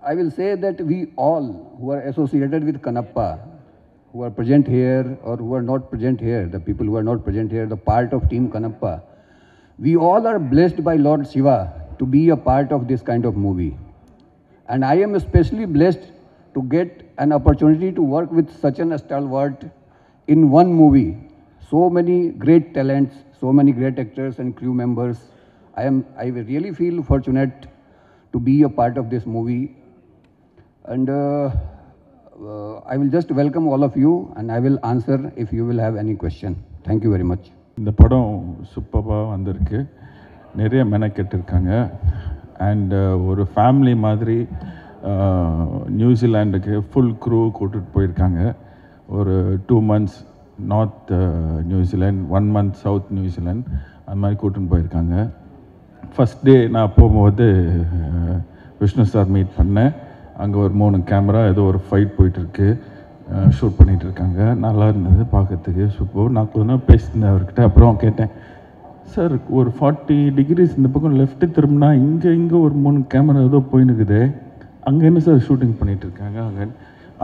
I will say that we all who are associated with Kannappa, who are present here or who are not present here, the people who are not present here, the part of Team Kannappa, we all are blessed by Lord Shiva to be a part of this kind of movie. And I am especially blessed to get an opportunity to work with such an stalwart in one movie. So many great talents, so many great actors and crew members. I really feel fortunate to be a part of this movie. And I will just welcome all of you and I will answer if you will have any question. Thank you very much. இந்த படம் சூப்பராக வந்திருக்கு, நிறைய மெனக்கெட்டிருக்காங்க. And ஒரு family மாதிரி நியூசிலாண்டுக்கு full crew கூட்டிகிட்டு போயிருக்காங்க. ஒரு 2 months north New Zealand, 1 month south New Zealand, அது மாதிரி கூட்டின்னு போயிருக்காங்க. ஃபஸ்ட் டே நான் போகும்போது விஷ்ணு சார் மீட் பண்ணேன். அங்கே ஒரு 3 கேமரா ஏதோ ஒரு ஃபைட் போயிட்டுருக்கு, ஷூட் பண்ணிகிட்டு இருக்காங்க. நல்லா இருந்தது பார்க்கறதுக்கு, சூப்பர். நான் கொஞ்ச நேரம் பேசியிருந்தேன் அவர்கிட்ட. அப்புறம் கேட்டேன், சார் ஒரு 40 degrees இந்த பக்கம் லெஃப்ட்டு திரும்பினா இங்கே ஒரு 3 கேமரா ஏதோ போயின்னுக்குது, அங்கே என்ன சார் ஷூட்டிங் பண்ணிகிட்டு இருக்காங்க? அங்கே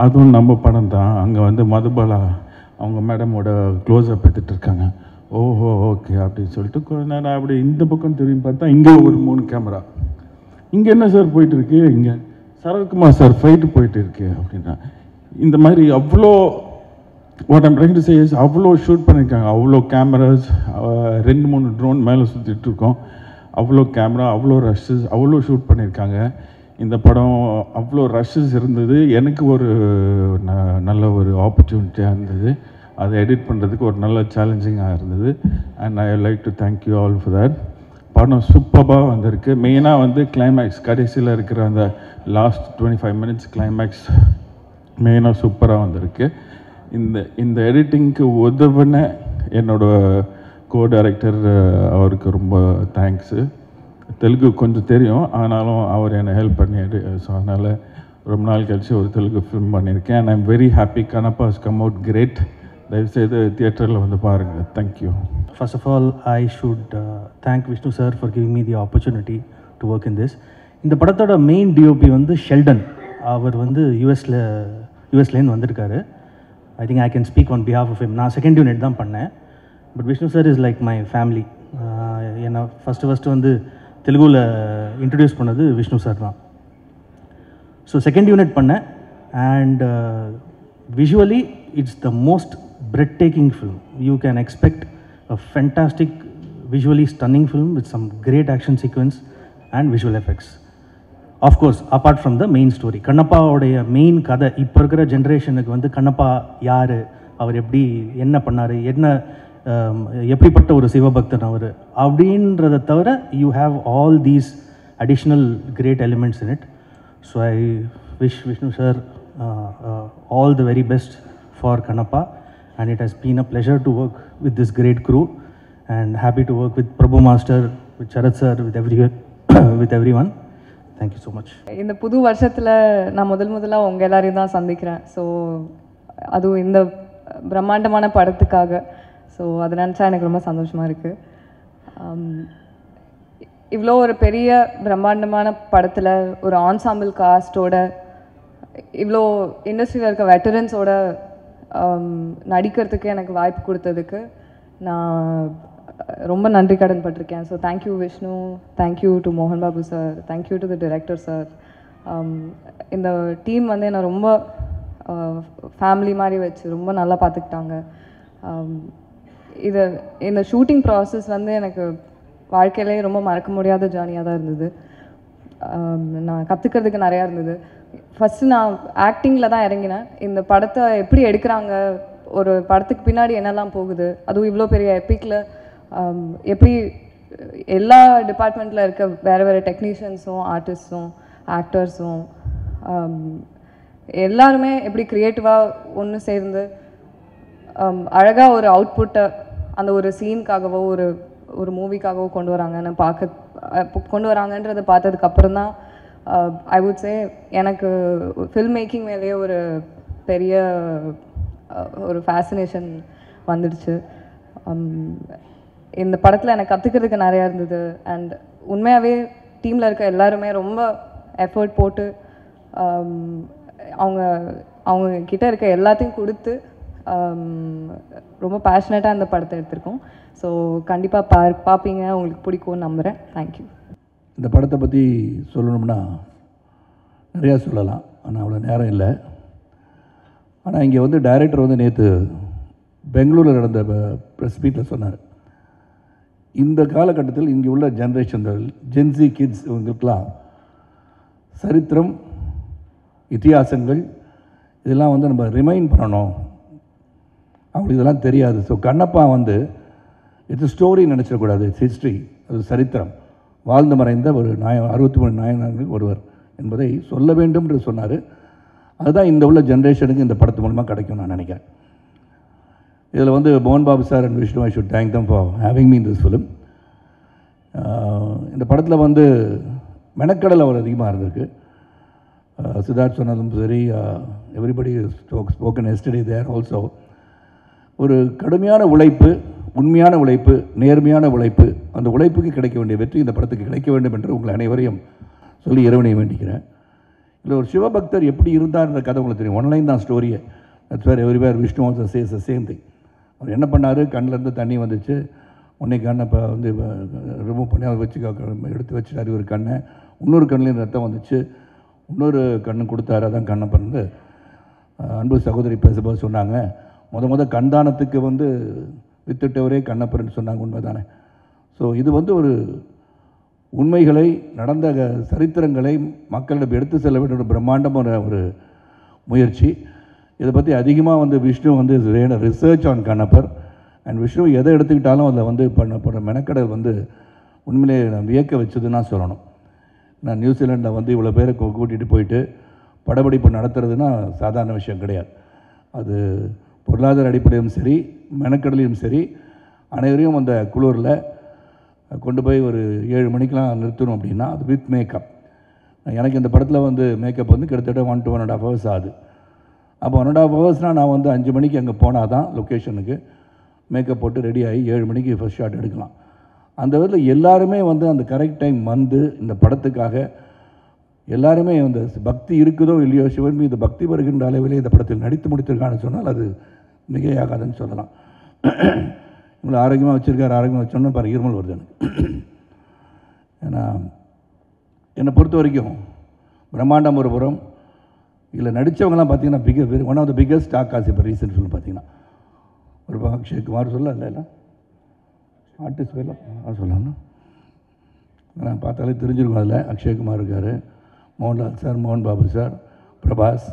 அதுவும் நம்ம படம் தான். அங்கே வந்து மதுபாலா அவங்க மேடமோட க்ளோஸ்அப் எடுத்துகிட்டு இருக்காங்க. ஓஹோ ஓகே அப்படின்னு சொல்லிட்டு கொஞ்ச நேரம் அப்படி இந்த பக்கம் திரும்பி பார்த்தா இங்கே ஒரு 3 கேமரா. இங்கே என்ன சார் போயிட்டுருக்கு? இங்கே சரத்குமார் சார் ஃபைட்டு போயிட்டு இருக்கு அப்படின்னா. இந்த மாதிரி அவ்வளோ what I'm trying to say is அவ்வளோ ஷூட் பண்ணியிருக்காங்க. அவ்வளோ கேமராஸ், 2-3 ட்ரோன் மேலே சுற்றிட்டு இருக்கோம். அவ்வளோ கேமரா, அவ்வளோ ரஷ்ஷஸ், அவ்வளோ ஷூட் பண்ணியிருக்காங்க. இந்த படம் அவ்வளோ ரஷ்ஷஸ் இருந்தது. எனக்கு ஒரு நல்ல ஒரு ஆப்பர்ச்சுனிட்டியாக இருந்தது. அதை எடிட் பண்ணுறதுக்கு ஒரு நல்ல சேலஞ்சிங்காக இருந்தது. And I like to thank you all for that. படம் சூப்பராக வந்திருக்கு. மெயினாக வந்து கிளைமேக்ஸ், கடைசியில் இருக்கிற அந்த லாஸ்ட் 25 minutes கிளைமேக்ஸ் மெயினாக சூப்பராக வந்திருக்கு. இந்த எடிட்டிங்க்கு உதவின என்னோடய கோ டைரக்டர் அவருக்கு ரொம்ப தேங்க்ஸு. தெலுங்கு கொஞ்சம் தெரியும், ஆனாலும் அவர் என்னை ஹெல்ப் பண்ணியாரு. ஸோ அதனால் ரொம்ப நாள் கழிச்சு ஒரு தெலுங்கு ஃபிலிம் பண்ணியிருக்கேன். And I'm very happy. Kannappa has come out great. தயவுசெய்து தியேட்டரில் வந்து பாருங்கள். Thank you. First of all, I should thank Vishnu sir for giving me the opportunity to work in this. இந்த படத்தோட மெயின் டிஓபி வந்து ஷெல்டன். அவர் வந்து யூஎஸ்லேருந்து வந்திருக்காரு. I think I can speak on behalf of him. நான் செகண்ட் யூனிட் தான் பண்ணேன். But Vishnu sir is like my family. என்னை ஃபஸ்ட்டு வந்து தெலுங்குல இன்ட்ரடியூஸ் பண்ணது விஷ்ணு சார் தான். ஸோ செகண்ட் யூனிட் பண்ணேன். And visually it's the most breathtaking film. You can expect a fantastic, visually stunning film with some great action sequence and visual effects. Of course, apart from the main story, Kannappa oda main kada இப்ப இருக்கிற ஜெனரேஷனுக்கு வந்து கண்ணப்பா யாரு, அவர் எப்படி என்ன பண்ணாரு, என்ன எப்படிப்பட்ட ஒரு சிவபக்தன் அவர் அப்படின்றத தவிர you have all these additional great elements in it. So I wish Vishnu sir all the very best for Kannappa. And it has been a pleasure to work with this great crew, and happy to work with Prabhu Master, with Sharat sir, with everyone. Thank you so much. இந்த புது வருஷத்தில் நான் முதலாக உங்கள் எல்லாரையும் தான் சந்திக்கிறேன். So அதுவும் இந்த பிரம்மாண்டமான படத்துக்காக. ஸோ அதை நினச்சா எனக்கு ரொம்ப சந்தோஷமாக இருக்குது. இவ்வளோ ஒரு பெரிய பிரம்மாண்டமான படத்தில் ஒரு ஆன்சாம்பிள் காஸ்டோட, இவ்வளோ இண்டஸ்ட்ரியில் இருக்க வெட்டரன்ஸோட நடிக்கிறதுக்கு எனக்கு வாய்ப்பு கொடுத்ததுக்கு நான் ரொம்ப நன்றி கடன் பட்டிருக்கேன். So thank you Vishnu, thank you to மோகன் Babu sir, thank you to the director sir. இந்த டீம் வந்து என்னை ரொம்ப ஃபேமிலி மாதிரி வச்சு ரொம்ப நல்லா பார்த்துக்கிட்டாங்க. இந்த ஷூட்டிங் ப்ராசஸ் வந்து எனக்கு வாழ்க்கையிலே ரொம்ப மறக்க முடியாத ஜேர்னியாக தான் இருந்தது. நான் கற்றுக்கிறதுக்கு நிறையா இருந்தது. ஃபஸ்ட்டு நான் ஆக்டிங்கில் தான் இறங்கினேன். இந்த படத்தை எப்படி எடுக்கிறாங்க, ஒரு படத்துக்கு பின்னாடி என்னெல்லாம் போகுது, அதுவும் இவ்வளோ பெரிய எப்பிக்கில் எப்படி எல்லா டிபார்ட்மெண்ட்டில் இருக்க வேறு வேறு டெக்னீஷியன்ஸும் ஆர்டிஸ்ட்ஸும் ஆக்டர்ஸும் எல்லாருமே எப்படி க்ரியேட்டிவாக ஒன்று சேர்ந்து அழகாக ஒரு அவுட்புட்டை அந்த ஒரு சீனுக்காகவோ ஒரு மூவிக்காகவோ கொண்டு வராங்கன்றதை பார்த்ததுக்கப்புறம் தான் ஐ வுட் சே எனக்கு ஃபில்ம் மேக்கிங் மேலேயே ஒரு பெரிய ஒரு ஃபேசினேஷன் வந்துடுச்சு. இந்த படத்தில் எனக்கு கற்றுக்கிறதுக்கு நிறையா இருந்தது. அண்ட் உண்மையாகவே டீமில் இருக்க எல்லாருமே ரொம்ப எஃபர்ட் போட்டு அவங்க அவங்க கிட்ட இருக்க எல்லாத்தையும் கொடுத்து ரொம்ப பேஷனேட்டாக அந்த படத்தை எடுத்திருக்கோம். ஸோ கண்டிப்பாக பார்ப்பீங்க, உங்களுக்கு பிடிக்கும்னு நம்புகிறேன். தேங்க்யூ. இந்த படத்தை பற்றி சொல்லணும்னா நிறையா சொல்லலாம், ஆனால் அவ்வளோ நேரம் இல்லை. ஆனால் இங்கே வந்து டைரக்டர் வந்து நேற்று பெங்களூரில் நடந்த ப்ரெஸ் மீட்டில் சொன்னார், இந்த காலகட்டத்தில் இங்கே உள்ள ஜென்ரேஷன்கள் ஜென்சி கிட்ஸ் இவங்களுக்கெல்லாம் சரித்திரம், இத்தியாசங்கள் இதெல்லாம் வந்து நம்ம ரிமைண்ட் பண்ணணும், அவங்களுக்கு இதெல்லாம் தெரியாது. ஸோ கண்ணப்பா வந்து இட்ஸ் ஸ்டோரி நினச்சிடக்கூடாது, இட்ஸ் ஹிஸ்ட்ரி, அது சரித்திரம், வாழ்ந்து மறைந்த ஒரு 63 நாயகர்கள் ஒருவர் என்பதை சொல்ல வேண்டும் என்று சொன்னார். அதுதான் இந்த உள்ள ஜென்ரேஷனுக்கு இந்த படத்து மூலமாக கிடைக்கும் நான் நினைக்கிறேன். இதில் வந்து மோகன் Babu sir and Vishnu, I should thank them for having me in this film. இந்த படத்தில் வந்து மெனக்கடல் அவர் அதிகமாக இருந்திருக்கு. சித்தார்த் சொன்னதும் சரி, எவ்ரிபடி ஸ்போக்கன் எஸ்டர்டே தேர் ஆல்சோ. ஒரு கடுமையான உழைப்பு, உண்மையான உழைப்பு, நேர்மையான உழைப்பு, அந்த உழைப்புக்கு கிடைக்க வேண்டிய வெற்றி இந்த படத்துக்கு கிடைக்க வேண்டும் என்று உங்களை அனைவரையும் சொல்லி இறைவனை வேண்டிக்கிறேன். இல்லை ஒரு சிவபக்தர் எப்படி இருந்தார்ன்ற கதை உங்களுக்கு தெரியும், ஒன்லைன் தான் ஸ்டோரியை. That's where everywhere Vishnu also says the same thing. அவர் என்ன பண்ணார், கண்ணிலேருந்து தண்ணி வந்துச்சு, உன்னை கண்ணை இப்போ வந்து ரிமூவ் பண்ணி அதை வச்சு எடுத்து வச்சுட்டார் ஒரு கண்ணை, இன்னொரு கண்ணிலேருந்து ரத்தம் வந்துச்சு, இன்னொரு கண்ணு கொடுத்தாரு, அதான் கண்ணை பிறந்து. அன்பு சகோதரி பேசும்போது சொன்னாங்க, முத கண்தானத்துக்கு வந்து வித்துட்டவரே கண்ணப்பர்ன்னு சொன்னாங்க, உண்மை தானே? ஸோ இது வந்து ஒரு உண்மைகளை, நடந்த சரித்திரங்களை மக்களிடம் எடுத்து செல்ல வேண்டிய ஒரு பிரம்மாண்டமான ஒரு முயற்சி. இதை பற்றி அதிகமாக வந்து விஷ்ணு வந்து research on Kannappar and Vishnu எதை எடுத்துக்கிட்டாலும் அதில் வந்து பண்ணப்படுற மெனக்கடல் வந்து உண்மையிலே வியக்க வச்சதுன்னா சொல்லணும். நான் நியூசிலாண்டில் வந்து இவ்வளோ பேரை கூட்டிகிட்டு போயிட்டு படப்பிடிப்பு நடத்துறதுன்னா சாதாரண விஷயம் கிடையாது. அது பொருளாதார அடிப்படையிலும் சரி, மெனக்கடலையும் சரி, அனைவரையும் அந்த குளூரில் கொண்டு போய் ஒரு 7 மணிக்கெலாம் நிறுத்தணும் அப்படின்னா அது வித் மேக்கப். எனக்கு இந்த படத்தில் வந்து மேக்கப் வந்து கிட்டத்தட்ட 1 to 1.5 hours ஆகுது. அப்போ 1.5 ஹவர்ஸ்னால் நான் வந்து 5 மணிக்கு அங்கே போனால் தான் லொக்கேஷனுக்கு மேக்கப் போட்டு ரெடி ஆகி 7 மணிக்கு ஃபஸ்ட் ஷாட் எடுக்கலாம். அந்த விதத்தில் எல்லாருமே வந்து அந்த கரெக்ட் டைம் வந்து இந்த படத்துக்காக எல்லாருமே அந்த பக்தி இருக்குதோ இல்லையோ, சிவன் மீது பக்தி வருகின்ற அளவிலே இந்த படத்தில் நடித்து முடித்திருக்கான்னு சொன்னால் அது மிகையாகாதுன்னு சொல்லலாம். இவங்களை ஆரோக்கியமாக ஆரோக்கியமாக வச்சோன்னா பாரு இருமல் வருது எனக்கு. ஏன்னா என்னை பொறுத்த வரைக்கும் பிரம்மாண்டம் ஒரு புறம், இதில் நடித்தவங்கலாம் பார்த்தீங்கன்னா one of the biggest star cast. இப்போ ரீசெண்ட் ஃபிலிம் பார்த்தீங்கன்னா ஒரு அக்ஷய் குமார் சொல்ல இல்லை ஆர்டிஸ்ட் பேர்லாம் சொல்லணும், நான் பார்த்தாலே தெரிஞ்சிருக்கும். அதில் அக்ஷய்குமார் இருக்கார், மோகன்லால் சார், மோகன் பாபு சார், பிரபாஸ்,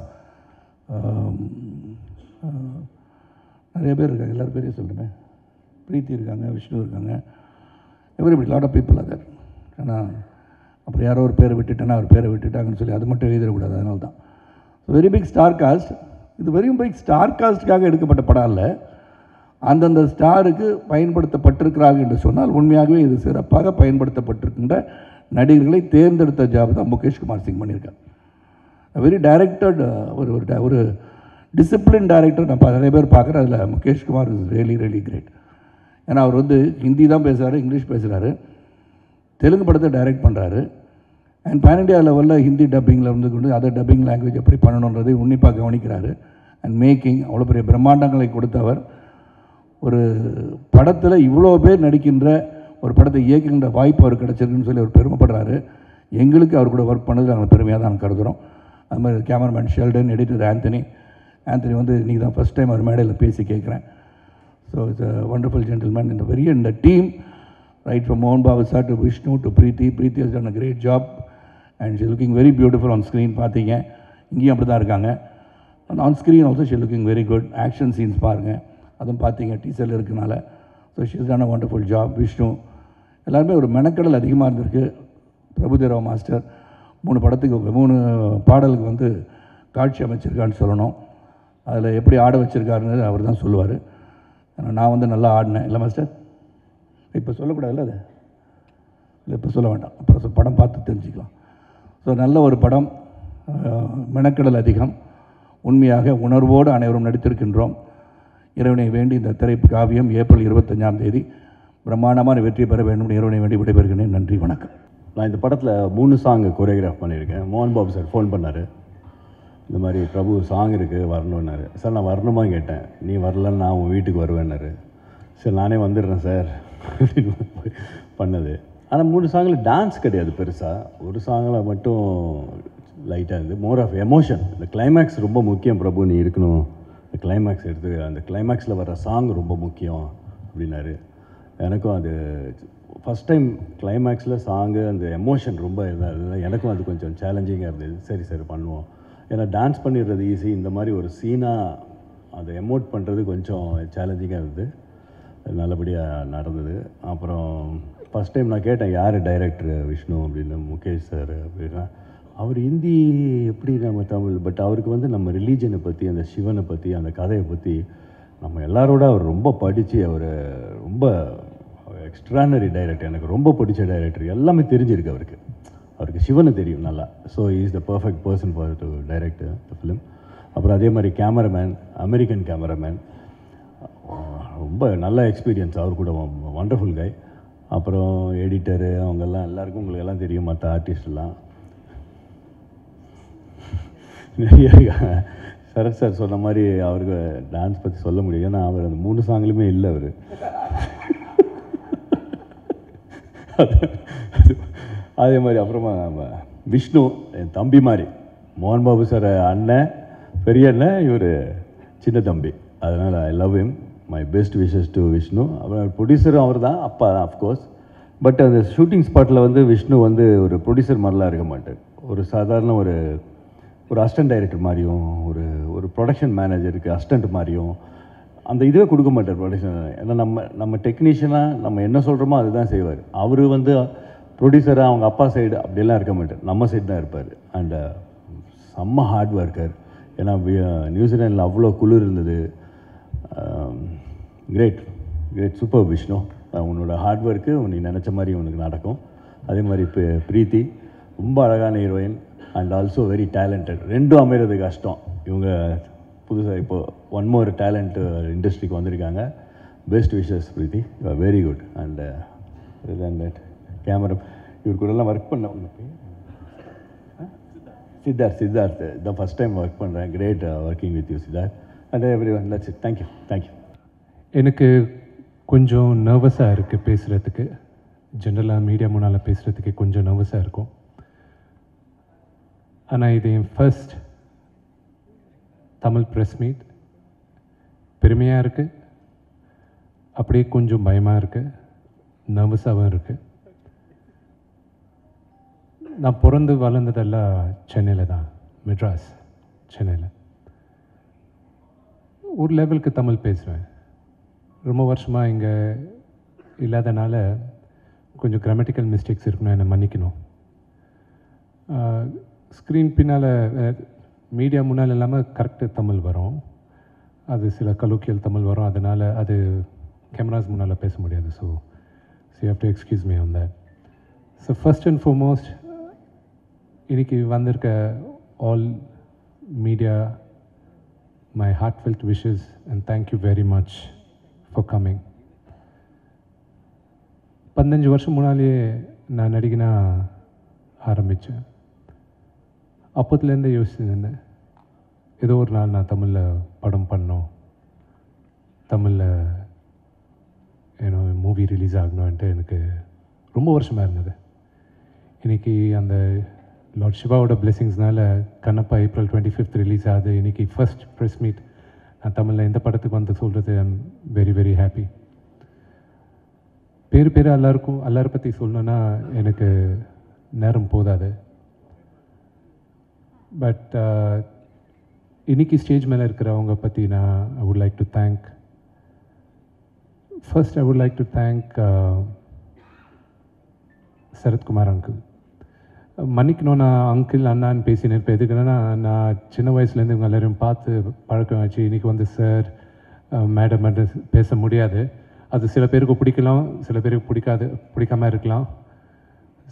நிறைய பேர் இருக்காங்க, எல்லோரும் பேரையும் சொல்லுங்கள். பிரீத்தி இருக்காங்க, விஷ்ணு இருக்காங்க, everybody lot of people other. ஆனால் அப்புறம் யாரோ ஒரு பேரை விட்டுட்டேன்னா அவர் பேரை விட்டுட்டாங்கன்னு சொல்லி அது மட்டும் எழுதிடக்கூடாது. அதனால தான் வெரி பிக் ஸ்டார் காஸ்ட். இது வெரி பிக் ஸ்டார் காஸ்ட்டுக்காக எடுக்கப்பட்ட படம் இல்லை, அந்தந்த ஸ்டாருக்கு பயன்படுத்தப்பட்டிருக்கிறார்கள் என்று சொன்னால் உண்மையாகவே இது சிறப்பாக பயன்படுத்தப்பட்டிருக்கின்ற நடிகர்களை தேர்ந்தெடுத்த ஜாப் தான் முகேஷ் குமார் சிங் பண்ணியிருக்கார். வெரி டைரக்டட், ஒரு டிசிப்ளின் டைரக்டர் நான் நிறைய பேர் பார்க்குறேன். அதில் Mukesh Kumar is really great. ஏன்னா அவர் வந்து ஹிந்தி தான் பேசுகிறாரு, இங்கிலீஷ் பேசுகிறாரு, தெலுங்கு படத்தை டைரக்ட் பண்ணுறாரு, அண்ட் பேன் இண்டியா லெவலில் ஹிந்தி டப்பிங்கில் இருந்து கொண்டு அதர் டப்பிங் லாங்குவேஜ் எப்படி பண்ணணுன்றதை உன்னிப்பாக கவனிக்கிறாரு. அண்ட் மேக்கிங் அவ்வளோ பெரிய பிரம்மாண்டங்களை கொடுத்தவர். ஒரு படத்தில் இவ்வளோ பேர் நடிக்கின்ற ஒரு படத்தை இயக்குகின்ற வாய்ப்பு அவர் கிடச்சிருக்குன்னு சொல்லி அவர் பெருமைப்படுறாரு. எங்களுக்கு அவர் கூட ஒர்க் பண்ணது நாங்கள் பெருமையாக தான் கருதுகிறோம். அது மாதிரி கேமராமேன் ஷெல்டன், எடிட்டர் ஆந்தனி வந்து இன்றைக்கி தான் ஃபஸ்ட் டைம் அவர் மேடையில் பேசி கேட்குறேன். So it's a wonderful gentleman. இந்த டீம் ரைட் ஃப்ரம் மோகன் Babu sir to Vishnu to Preethi has done a great job and she looking very beautiful on screen. பார்த்தீங்க இங்கேயும் அப்படி தான் இருக்காங்க. And on screen also she looking very good. Action scenes பாருங்கள், அதுவும் பார்த்தீங்க டீசரில் இருக்கனால. So she is done a wonderful job. Vishnu எல்லாருமே ஒரு மெனக்கடல் அதிகமாக இருந்திருக்கு. பிரபுதேவா மாஸ்டர் 3 படத்துக்கு 3 பாடலுக்கு வந்து காட்சி அமைச்சிருக்கான்னு சொல்லணும். அதில் எப்படி ஆட வச்சுருக்காருன்னு அவர் தான் சொல்லுவார். நான் வந்து நல்லா ஆடினேன் இல்லை மாஸ்டர்? இப்போ சொல்லக்கூடாதுல்ல, அது இல்லை இப்போ சொல்ல வேண்டாம், அப்புறம் படம் பார்த்து தெரிஞ்சுக்கலாம். ஸோ நல்ல ஒரு படம், மெனக்கடல் அதிகம், உண்மையாக உணர்வோடு அனைவரும் நடித்திருக்கின்றோம். இறைவனை வேண்டி இந்த திரைக்காவியம் ஏப்ரல் 25ஆம் தேதி பிரம்மாண்டமான வெற்றி பெற வேண்டும் இறைவனை வேண்டி விடைபெறுகிறேன். நன்றி, வணக்கம். நான் இந்த படத்தில் 3 சாங் கோரியோகிராஃப் பண்ணியிருக்கேன். மோகன் பாபு சார் ஃபோன் பண்ணார், இந்த மாதிரி பிரபு சாங் இருக்குது வரணுன்னாரு. சார் நான் வரணுமா கேட்டேன். நீ வரலன்னு நான் உன் வீட்டுக்கு வருவேன்னாரு. சரி நானே வந்துடுறேன் சார் அப்படின்னு பண்ணது. ஆனால் 3 சாங்கில் டான்ஸ் கிடையாது பெருசாக. ஒரு சாங்கில் மட்டும் லைட்டாக இருந்தது. More of emotion. இந்த கிளைமேக்ஸ் ரொம்ப முக்கியம் பிரபு, நீ இருக்கணும், இந்த கிளைமேக்ஸ் எடுத்து அந்த கிளைமேக்ஸில் வர்ற சாங் ரொம்ப முக்கியம் அப்படின்னாரு. எனக்கும் அது ஃபஸ்ட் டைம் கிளைமேக்ஸில் சாங்கு அந்த எமோஷன் ரொம்ப இதாக இருந்தது. எனக்கும் அது கொஞ்சம் சேலஞ்சிங்காக இருந்தது. சரி சரி பண்ணுவோம். ஏன்னா டான்ஸ் பண்ணிடுறது ஈஸி, இந்த மாதிரி ஒரு சீனாக அதை எமோட் பண்ணுறது கொஞ்சம் சேலஞ்சிங்காக இருந்தது. நல்லபடியாக நடந்தது. அப்புறம் ஃபஸ்ட் டைம் நான் கேட்டேன் யார் டைரக்டர் விஷ்ணு அப்படின்னு. முகேஷ் சார் அப்படின்னா. அவர் ஹிந்தி எப்படி நம்ம தமிழ், பட் அவருக்கு வந்து நம்ம ரிலீஜனை பற்றி, அந்த சிவனை பற்றி, அந்த கதையை பற்றி நம்ம எல்லாரோட அவர் ரொம்ப படித்து, அவர் ரொம்ப எக்ஸ்ட்ரானரி டைரக்டர். எனக்கு ரொம்ப பிடிச்ச டைரக்டர். எல்லாமே தெரிஞ்சிருக்கு அவருக்கு சிவனை தெரியும் நல்லா. So is the perfect person for to direct the film. அப்புறம் அதே மாதிரி கேமராமேன், அமெரிக்கன் கேமராமேன், ரொம்ப நல்ல எக்ஸ்பீரியன்ஸ். அவர் கூட வண்டர்ஃபுல் கை. அப்புறம் எடிட்டரு அவங்கெல்லாம் எல்லாருக்கும் உங்களுக்கு எல்லாம் தெரியும், மற்ற ஆர்டிஸ்டெல்லாம் நிறைய இருக்காங்க. சரத் சார் சொன்ன மாதிரி அவருக்கு டான்ஸ் பற்றி சொல்ல முடியும். ஏன்னா அவர் அந்த 3 சாங்லையுமே இல்லை. அவர் அதே மாதிரி அப்புறமா விஷ்ணு என் தம்பி மாதிரி. மோகன் பாபு சார் அண்ணன், பெரிய அண்ணன், இவர் சின்ன தம்பி. அதனால் I love him. My best wishes to Vishnu. அப்புறம் ப்ரொடியூசரும் அவர் தான், அப்பா தான் அஃப்கோர்ஸ். பட் அந்த ஷூட்டிங் ஸ்பாட்டில் வந்து விஷ்ணு வந்து ஒரு ப்ரொடியூசர் மாதிரிலாம் இருக்க மாட்டார். ஒரு சாதாரண ஒரு அசிஸ்டன்ட் டைரக்டர் மாதிரியும், ஒரு ப்ரொடக்ஷன் மேனேஜருக்கு அசிஸ்டண்ட் மாதிரியும் அந்த இதுவே கொடுக்க மாட்டார் ப்ரொடக்ஷன். ஏன்னா நம்ம டெக்னீஷியனாக நம்ம என்ன சொல்கிறோமோ அதுதான் செய்வார். அவர் வந்து ப்ரொடியூசராக அவங்க அப்பா சைடு அப்படிலாம் இருக்க மாட்டார், நம்ம சைடு தான் இருப்பார். அண்ட் செம்ம ஹார்ட் ஒர்க்கர். ஏன்னா நியூசிலாண்டில் அவ்வளோ குளிர் இருந்தது. Great super Vishnu. உன்னோட ஹார்ட் ஒர்க்கு நீ நினச்ச மாதிரி உனக்கு நடக்கும். அதே மாதிரி இப்போ பிரீத்தி ரொம்ப அழகான heroine and also very talented. ரெண்டும் அமைகிறது கஷ்டம். இவங்க புதுசாக இப்போது ஒன் மோர் டேலண்ட் இண்டஸ்ட்ரிக்கு வந்திருக்காங்க. Best wishes Preethi, you are very good. And that camera இவர் கூடலாம் ஒர்க் பண்ண சித்தார்த் தான் ஃபஸ்ட் டைம் ஒர்க் பண்ணுறேன். Great working with you Siddharth. And every one. That's it. Thank you. எனக்கு கொஞ்சம் நர்வஸாக இருக்குது பேசுகிறதுக்கு. ஜென்ரலாக மீடியா முன்னால் பேசுகிறதுக்கு கொஞ்சம் நர்வஸாக இருக்கும். ஆனால் இது என் ஃபர்ஸ்ட் தமிழ் ப்ரெஸ் மீட். பெருமையாக இருக்குது, அப்படியே கொஞ்சம் பயமாக இருக்குது, நர்வஸாகவும் இருக்குது. நான் பிறந்து வளர்ந்ததெல்லாம் சென்னையில் தான், மெட்ராஸ் சென்னையில். ஒரு லெவலுக்கு தமிழ் பேசுவேன். ரொம்ப வருஷமாக இங்கே இல்லாதனால கொஞ்சம் கிராமட்டிக்கல் மிஸ்டேக்ஸ் இருக்கணும், என்னை மன்னிக்கணும். ஸ்க்ரீன் பின்னால் மீடியா முன்னால் இல்லாமல் கரெக்டு தமிழ் வரும், அது சில கலோக்கியல் தமிழ் வரும், அதனால் அது கேமராஸ் முன்னால் பேச முடியாது. So you have to excuse me on that. So first and foremost இன்றைக்கி வந்திருக்க all media, my heartfelt wishes and thank you very much for coming. 15 வருஷம் முன்னாலே நான் நடிகனா ஆரம்பித்தேன். அப்போத்துலேருந்தே யோசிச்சுருந்தேன், ஏதோ ஒரு நாள் நான் தமிழில் படம் பண்ணோம், தமிழில் ஏன்னோ மூவி ரிலீஸ் ஆகணும்ன்ட்டு எனக்கு ரொம்ப வருஷமாக இருந்தது. இன்றைக்கி அந்த லார்ட் சிவாவோட பிளெஸிங்ஸ்னால கண்ணப்பா April 25th ரிலீஸ் ஆகுது. இன்றைக்கி ஃபர்ஸ்ட் ப்ரெஸ் மீட் நான் தமிழில் எந்த படத்துக்கு வந்து சொல்கிறது. I am very very happy. எல்லாரை பற்றி சொல்லணுன்னா எனக்கு நேரம் போதாது. பட் இன்றைக்கி ஸ்டேஜ் மேலே இருக்கிறவங்க பற்றி நான் I would like to thank. First I would like to thank Sarathkumar uncle. மன்னிக்கணும், நான் அங்கிள் அண்ணான்னு பேசினேன். இப்போ எதுக்குன்னா, நான் சின்ன வயசுலேருந்து இவங்க எல்லோரையும் பார்த்து பழக்கம் ஆச்சு. இன்றைக்கி வந்து சார் மேடம் பேச முடியாது. அது சில பேருக்கு பிடிக்கலாம், சில பேருக்கு பிடிக்காமல் இருக்கலாம்.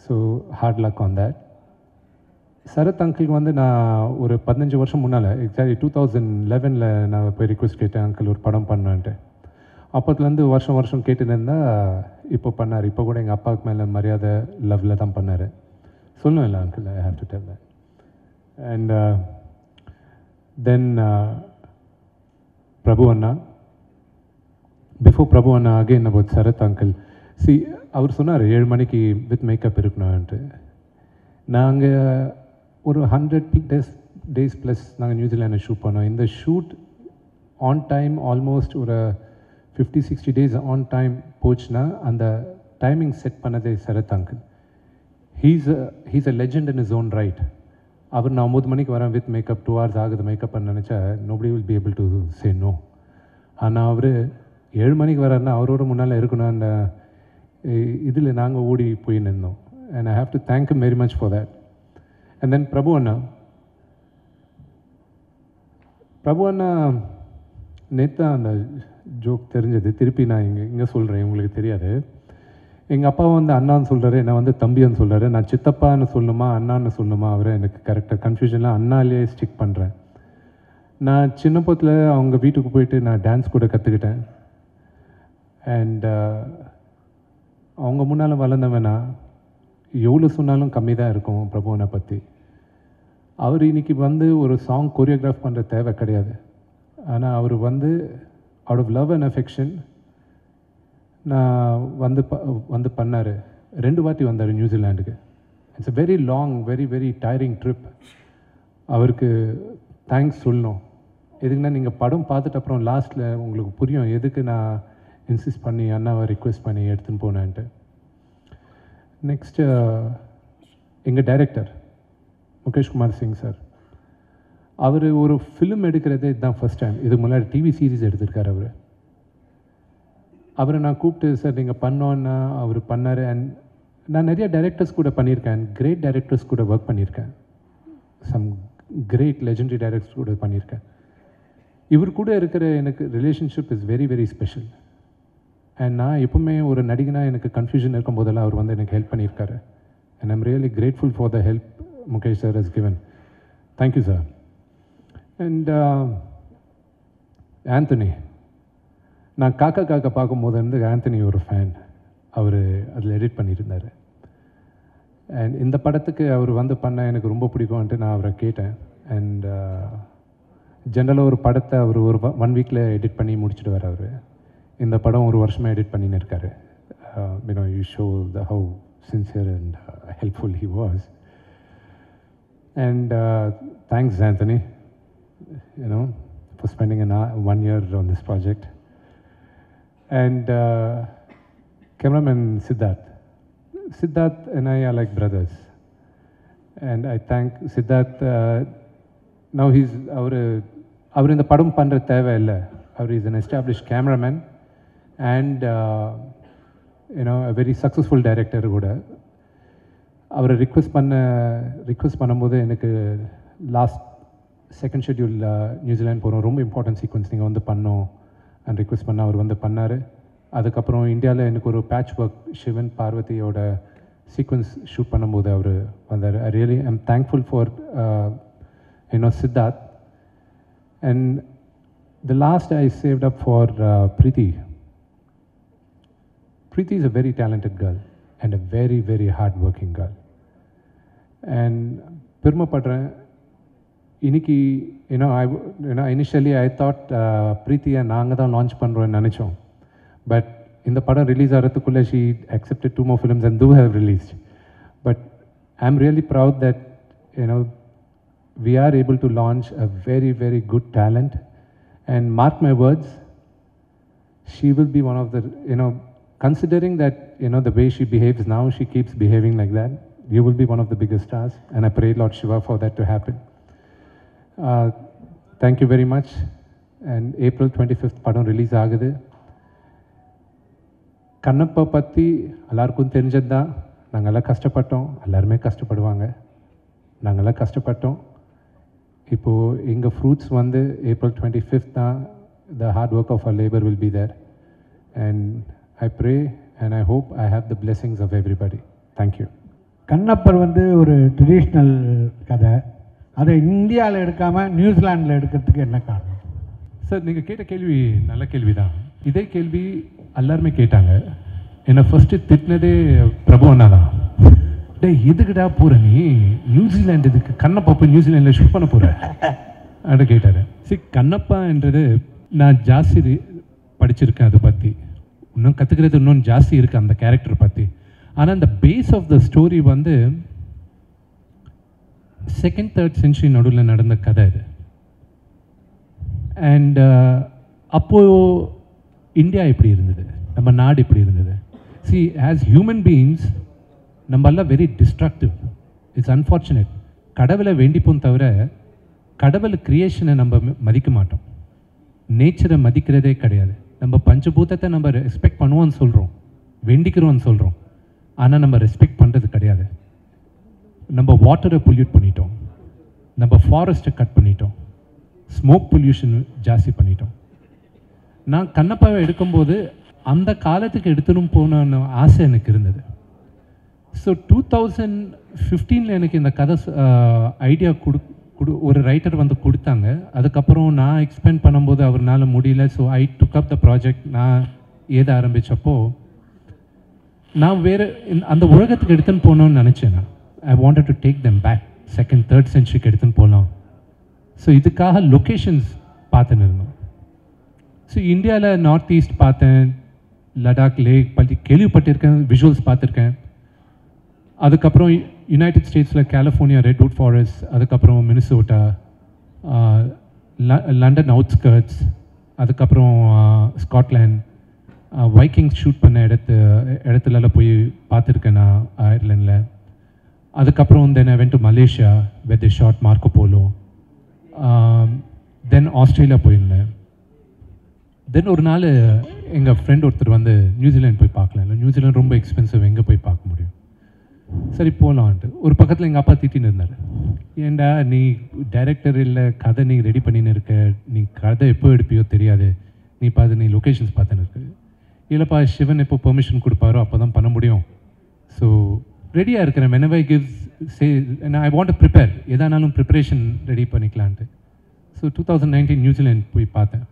So hard luck on that. Sarath அங்கிளுக்கு வந்து நான் ஒரு 15 வருஷம் முன்னால், எக்ஸாக்ட்லி 2011 நான் போய் ரிக்வெஸ்ட் கேட்டேன், அங்கிள் ஒரு படம் பண்ணான்ட்டு. அப்போத்துலேருந்து வருஷம் வருஷம் கேட்டுன்னு இருந்தால் இப்போ பண்ணார். இப்போ கூட எங்கள் அப்பாவுக்கு மேலே மரியாதை லவ்வில் தான் பண்ணார். சொல்லுவேன் இல்லை uncle, I have to tell that. And then Prabhu அண்ணா. பிஃபோர் பிரபு அண்ணா அகைன் அபவுட் சரத் அங்கிள். அவர் சொன்னார் 7 மணிக்கு வித் மேக்கப் இருக்கணும்ன்ட்டு. நாங்கள் ஒரு 100 டேஸ் ப்ளஸ் நாங்கள் நியூசிலாண்டில் ஷூட் பண்ணோம். இந்த ஷூட் ஆன் டைம் ஆல்மோஸ்ட் ஒரு 50-60 டேஸ் ஆன் டைம் போச்சுன்னா அந்த டைமிங் செட் பண்ணதே Sarath uncle. He's a legend in his own right. அவர் நான் 9 மணிக்கு வரேன் வித் மேக்கப் 2 hours ஆகுது மேக்கப் பண்ண நினச்சா nobody will be able to say no. ஆனால் அவர் 7 மணிக்கு வராருன்னா அவரோட முன்னால் இருக்கணும். அந்த இதில் நாங்கள் ஓடி போய் நின்றோம். And I have to thank him very much for that. And then Prabhu அண்ணா நேற்று அந்த ஜோக் தெரிஞ்சது. திருப்பி நான் இங்கே சொல்கிறேன், உங்களுக்கு தெரியாது. எங்கள் அப்பா வந்து அண்ணான்னு சொல்கிறாரு, என்னை வந்து தம்பின்னு சொல்கிறாரு. நான் சித்தப்பான்னு சொல்லணுமா அண்ணான்னு சொல்லணுமா அவரை எனக்கு கரெக்டாக கன்ஃபியூஷன்லாம் அண்ணாலேயே ஸ்டிக் பண்ணுறேன். நான் சின்ன பத்தில் அவங்க வீட்டுக்கு போயிட்டு நான் டான்ஸ் கூட கற்றுக்கிட்டேன். அண்ட் அவங்க முன்னால் வளர்ந்தவனா எவ்வளோ சொன்னாலும் கம்மி தான் இருக்கும் பிரபுவனை பற்றி. அவர் இன்றைக்கி வந்து ஒரு சாங் கொரியோகிராஃப் பண்ணுற தேவை கிடையாது. ஆனால் அவர் வந்து out of love and affection நான் வந்து பண்ணார். 2 வாட்டி வந்தார் நியூசிலாண்டுக்கு. It's a very long very tiring trip. அவருக்கு தேங்க்ஸ் சொல்லணும். எதுக்குன்னா நீங்கள் படம் பார்த்துட்டு அப்புறம் லாஸ்ட்டில் உங்களுக்கு புரியும் எதுக்கு நான் இன்சிஸ்ட் பண்ணி அண்ணாவை ரிக்வெஸ்ட் பண்ணி எடுத்துன்னு போனேன்ட்டு. நெக்ஸ்ட்டு எங்கள் டைரக்டர் முகேஷ் குமார் சிங் சார். அவர் ஒரு ஃபிலிம் எடுக்கிறதே இதுதான் ஃபஸ்ட் டைம். இதுக்கு முன்னாடி டிவி சீரீஸ் எடுத்திருக்கார் அவர். அவரை நான் கூப்பிட்டு சார் நீங்கள் பண்ணோன்னா அவர் பண்ணார். அண்ட் நான் நிறைய டைரக்டர்ஸ் கூட பண்ணியிருக்கேன். கிரேட் டைரக்டர்ஸ் கூட ஒர்க் பண்ணியிருக்கேன். சம் கிரேட் லெஜெண்டரி டைரக்டர்ஸ் கூட பண்ணியிருக்கேன். இவர் கூட இருக்கிற எனக்கு relationship is very special. And நான் எப்பவுமே ஒரு நடிகனாக எனக்கு கன்ஃபியூஷன் இருக்கும் போதெல்லாம் அவர் வந்து எனக்கு ஹெல்ப் பண்ணியிருக்காரு. And I'm really grateful for the help Mukesh sir has given. Thank you sir. And Anthony, நான் காக்கா பார்க்கும்போது இருந்து ஆந்தனி ஒரு ஃபேன். அவர் அதில் எடிட் பண்ணியிருந்தார். அண்ட் இந்த படத்துக்கு அவர் வந்து பண்ண எனக்கு ரொம்ப பிடிக்கும்ன்ட்டு நான் அவரை கேட்டேன். அண்ட் ஜென்ரலாக ஒரு படத்தை அவர் ஒரு 1 வீக்கில் எடிட் பண்ணி முடிச்சுடுவார். அவர் இந்த படம் ஒரு வருஷமாக எடிட் பண்ணின்னு இருக்காரு. You show the how sincere and helpful he was. And thanks Anthony for spending 1 year on this project. And cameraman Siddharth and I are like brothers. And I thank Siddharth. Now he's அவர் இந்த படம் பண்ணுற தேவை இல்லை. அவர் is an established cameraman and a very successful director கூட. அவரை request பண்ணும்போது எனக்கு last second schedule New Zealand போகிறோம், ரொம்ப இம்பார்ட்டன்ட் சீக்வன்ஸ் நீங்கள் வந்து பண்ணோம் அண்ட் ரிக்வெஸ்ட் பண்ண அவர் வந்து பண்ணார். அதுக்கப்புறம் இந்தியாவில் எனக்கு ஒரு பேட்ச் ஒர்க் சிவன் பார்வதியோட சீக்வன்ஸ் ஷூட் பண்ணும்போது அவர் வந்தார். I really I'm thankful for Siddharth. And the last I saved up for Preeti. Preeti is a very talented girl and a very hard-working girl. And பெருமைப்படுறேன். இன்னைக்கு initially I thought பிரீத்தியை நாங்கள் தான் launch பண்ணுறோன்னு நினச்சோம். But இந்த படம் release ஆகிறதுக்குள்ளே she accepted 2 more films and do have released. But I'm really proud that we are able to launch a very good talent. And mark my words, she will be one of the, considering that, the way she behaves now, she keeps behaving like that, you will be one of the biggest stars. And I pray Lord Shiva for that to happen. Thank you very much. And April 25th படம் release ஆகுது. கண்ணப்பா பற்றி எல்லாருக்கும் தெரிஞ்சது தான். நாங்கள்லாம் கஷ்டப்பட்டோம், எல்லாருமே கஷ்டப்படுவாங்க. நாங்கள்லாம் கஷ்டப்பட்டோம். இப்போது எங்கள் ஃப்ரூட்ஸ் வந்து April 25th தான். The hard work of our labor will be there. And I pray and I hope I have the blessings of everybody. Thank you. Kannappar வந்து ஒரு ட்ரெடிஷ்னல் கதை, அதை இந்தியாவில் எடுக்காமல் நியூசிலாண்டில் எடுக்கிறதுக்கு என்ன காரணம்? சார், நீங்கள் கேட்ட கேள்வி நல்ல கேள்வி தான். இதே கேள்வி எல்லாருமே கேட்டாங்க. என்னை ஃபஸ்ட்டு திட்டினதே பிரபு அண்ணா தான். எதுக்குடா போகிற நீ நியூசிலாண்டு, இதுக்கு கண்ணப்பா போய் நியூசிலாண்டில் ஷூட் பண்ண போகிற அதை கேட்டார். சரி, கண்ணப்பான்றது நான் ஜாஸ்தி படிச்சிருக்கேன், அதை பற்றி இன்னும் கற்றுக்கிறது இன்னும் ஜாஸ்தி இருக்குது அந்த கேரக்டர் பற்றி. ஆனால் அந்த பேஸ் ஆஃப் த ஸ்டோரி வந்து 2nd 3rd century நடுவில் நடந்த கதை இது. அண்ட் அப்போது இந்தியா எப்படி இருந்தது, நம்ம நாடு எப்படி இருந்தது. சி, ஆஸ் ஹியூமன் பீயிங்ஸ் நம்மெல்லாம் வெரி டிஸ்ட்ரக்டிவ். It's unfortunate. கடவுளை வேண்டிப்போம் தவிர கடவுள் கிரியேஷனை நம்ம மதிக்க மாட்டோம், நேச்சரை மதிக்கிறதே கிடையாது. நம்ம பஞ்சபூதத்தை நம்ம ரெஸ்பெக்ட் பண்ணுவோம்னு சொல்கிறோம், வேண்டிக்கிறோம்னு சொல்கிறோம், ஆனால் நம்ம ரெஸ்பெக்ட் பண்ணுறது கிடையாது. நம்ம வாட்டரை பொல்யூட் பண்ணிட்டோம், நம்ம ஃபாரஸ்ட்டை கட் பண்ணிட்டோம், ஸ்மோக் பொல்யூஷன் ஜாஸ்தி பண்ணிட்டோம். நான் கண்ணப்பாவை எடுக்கும்போது அந்த காலத்துக்கு எடுத்துன்னு போன ஆசை எனக்கு இருந்தது. ஸோ 2015 எனக்கு இந்த கதை ஐடியா ஒரு ரைட்டர் வந்து கொடுத்தாங்க. அதுக்கப்புறம் நான் எக்ஸ்பெண்ட் பண்ணும்போது அவர்னால முடியல. So I took up the project. நான் ஏத ஆரம்பித்தப்போ நான் வேறு அந்த உலகத்துக்கு எடுத்துன்னு போகணும்னு நினச்சேன். நான் I wanted to take them back 2nd 3rd centuryக்கு எடுத்துன்னு போகலாம். ஸோ இதுக்காக லொக்கேஷன்ஸ் பார்த்துன்னு இருந்தோம். ஸோ இந்தியாவில் நார்த் ஈஸ்ட் பார்த்தேன், லடாக் லேக் பற்றி கேள்விப்பட்டிருக்கேன், விஷுவல்ஸ் பார்த்துருக்கேன். அதுக்கப்புறம் யுனைடெட் ஸ்டேட்ஸில் கலிஃபோர்னியா ரெட்வுட் ஃபாரஸ்ட், அதுக்கப்புறம் மினிசோட்டா, லண்டன் அவுட்ஸ்கர்ட்ஸ், அதுக்கப்புறம் ஸ்காட்லாண்ட், வைக்கிங்ஸ் ஷூட் பண்ண இடத்துலலாம் போய் பார்த்துருக்கேன் நான் அயர்லாண்டில். அதுக்கப்புறம் then I went to Malaysia with the short Marco Polo. Then Australia போயிருந்தேன். தென் ஒரு நாள் எங்கள் ஃப்ரெண்ட் ஒருத்தர் வந்து நியூசிலாந்து போய் பார்க்கலாம், இல்லை நியூசிலாந்து ரொம்ப எக்ஸ்பென்சிவ், எங்கே போய் பார்க்க முடியும், சரி போகலான்ட்டு. ஒரு பக்கத்தில் எங்கள் அப்பா திட்டின்னு இருந்தார், ஏண்டா நீ டைரக்டர் இல்லை, கதை நீ ரெடி பண்ணின்னு இருக்க, நீ கதை எப்போ எடுப்பியோ தெரியாது, நீ பார்த்து நீ லொக்கேஷன்ஸ் பார்த்துன்னு இருக்கு. இல்லைப்பா, சிவன் எப்போ பெர்மிஷன் கொடுப்பாரோ அப்போ தான் பண்ண முடியும். ஸோ ரெடியாக இருக்கிறேன். whenever I give say and I want to prepare, எதானாலும் ப்ரிப்பரேஷன் ரெடி பண்ணிக்கலான்ட்டு. ஸோ 2019 நியூசிலாந்து போய் பார்த்தேன்.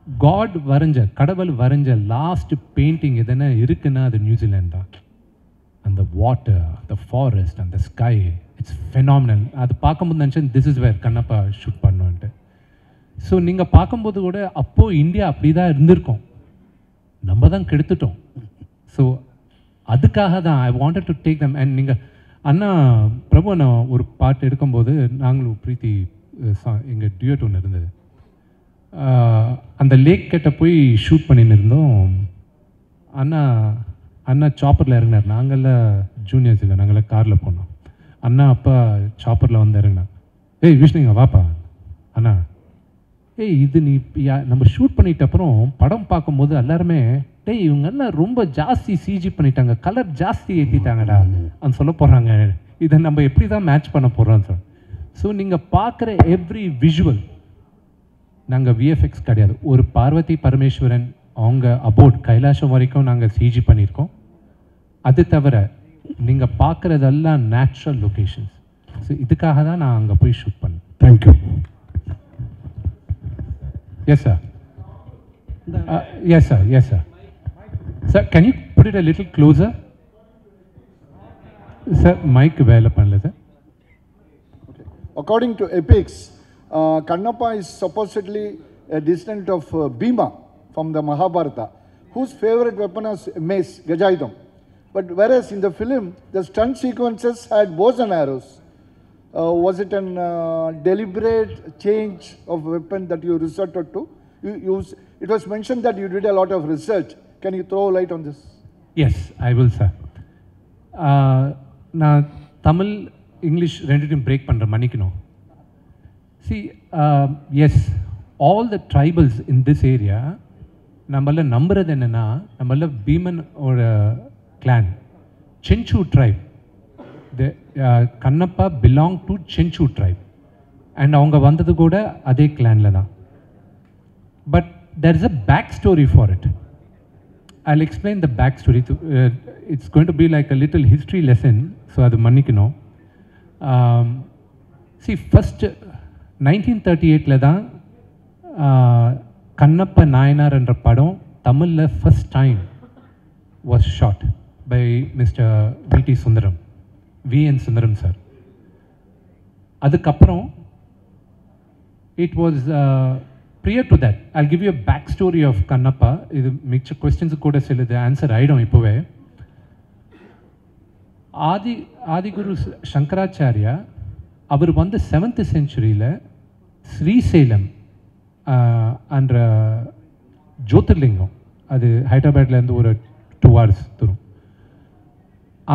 காட் வரைஞ்ச, கடவுள் வரைஞ்ச லாஸ்ட் பெயிண்டிங் எதனா இருக்குன்னா அது நியூசிலாந்து தான். அந்த வாட்டர், த ஃபாரஸ்ட், அந்த ஸ்கை, இட்ஸ் ஃபெனாமினல். அது பார்க்கும்போது நினச்சேன் this is where Kannappa shoot பண்ணுன்ட்டு. ஸோ நீங்கள் பார்க்கும்போது கூட அப்போது இந்தியா அப்படி தான் இருந்திருக்கோம், நம்ம தான் கெடுத்துட்டோம். ஸோ அதுக்காக தான் ஐ wanted to take them. And நீங்கள் அண்ணா பிரபு நான் ஒரு பாட்டு எடுக்கும்போது நாங்களும் பிரீத்தி எங்கள் டியூட் ஒன்று இருந்தது, அந்த லேக் கிட்ட போய் ஷூட் பண்ணின்னு இருந்தோம். அண்ணா சாப்பரில் இறங்கினார். நாங்கள்லாம் ஜூனியர்ஸ் இல்லை, நாங்கள்லாம் காரில் போனோம். அண்ணா அப்பா சாப்பரில் வந்து இறங்கினார். ஏய் விஷ்ணுங்க வாப்பா. அண்ணா ஏய் இது நீ நம்ம ஷூட் பண்ணிட்ட அப்புறம் படம் பார்க்கும்போது எல்லாருமே டேய் இவங்கெல்லாம் ரொம்ப ஜாஸ்தி சிஜி பண்ணிட்டாங்க, கலர் ஜாஸ்தி ஏற்றிட்டாங்கடா அந்த சொல்ல போகிறாங்க, இதை நம்ம எப்படி தான் மேட்ச் பண்ண போகிறோம் சார். ஸோ நீங்கள் பார்க்குற எவ்ரி விஷுவல் நாங்கள் விஎஃப்எக்ஸ் கிடையாது. ஒரு பார்வதி பரமேஸ்வரன் அவங்க அபோட் கைலாசம் வரைக்கும் நாங்கள் சிஜி பண்ணியிருக்கோம். அது தவிர நீங்கள் பார்க்குறதெல்லாம் நேச்சுரல் லொக்கேஷன்ஸ். ஸோ இதுக்காக தான் நான் அங்கே போய் ஷூட் பண்ணேன். Thank you. Yes sir. Yes sir. Yes sir. Sir can you put it a little closer? Sir mike வேலை பண்ணல sir. According to epics, Kannappa is supposedly a descendant of Bhima from the Mahabharata, whose favorite weapon was mace, Gajayudham. But whereas in the film, the stunt sequences had bows and arrows. Was it a deliberate change of weapon that you resorted to? It was mentioned that you did a lot of research. Can you throw light on this? Yes, I will, sir. நான் Tamil English ரெண்டுத்தையும் break பண்ணுறேன், மன்னிக்கணும். See, yes, all the tribals in this area, நம்மள நம்புறது என்னென்னா, நம்மள பீமன் ஒரு clan, Chenchu tribe. Kannappa belong to Chenchu tribe. And அவங்க வந்தது கூட அதே கிளானில் தான். But there is a back story for it. I'll explain the back story. It's going to be like a little history lesson, so அது மன்னிக்கணும். See, first 1938 தான் கண்ணப்ப நாயனார் என்ற படம் தமிழில் first time was shot by Mr. V.T. Sundaram, V.N. Sundaram sir. அதுக்கப்புறம் it was prior to that, I'll give you a back story of Kannappa. இது மிச்ச questions கூட சிலது ஆன்சர் ஆகிடும் இப்போவே. ஆதிகுரு சங்கராச்சாரியா அவர் வந்து 7th centuryயில் ஸ்ரீசைலம் என்ற ஜோதிர்லிங்கம், அது ஹைதராபாத்லேருந்து ஒரு 2 hours தூரம்,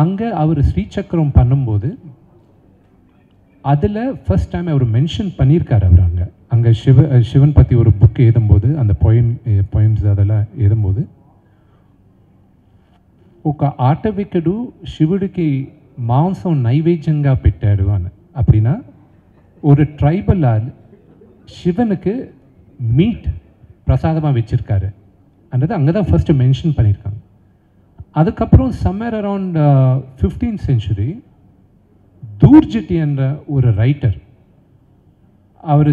அங்கே அவர் ஸ்ரீசக்கரம் பண்ணும்போது அதில் ஃபர்ஸ்ட் டைம் அவர் மென்ஷன் பண்ணியிருக்கார். அவர் அங்கே சிவன் பற்றி ஒரு புக் எழுதும்போது, அந்த பொயம்ஸ் அதெல்லாம் எழுதும்போது, ఒక ఆటవికుడు శివుడికి మాంసం నైవేద్యంగా పెట్టాడు అని. அப்படின்னா ஒரு ட்ரைபல் ஆள் சிவனுக்கு மீட் பிரசாதமாக வச்சுருக்காரு அன்றது அங்கே தான் ஃபஸ்ட்டு மென்ஷன் பண்ணியிருக்காங்க. அதுக்கப்புறம் summer around 15th century Dhurjati என்ற ஒரு ரைட்டர், அவர்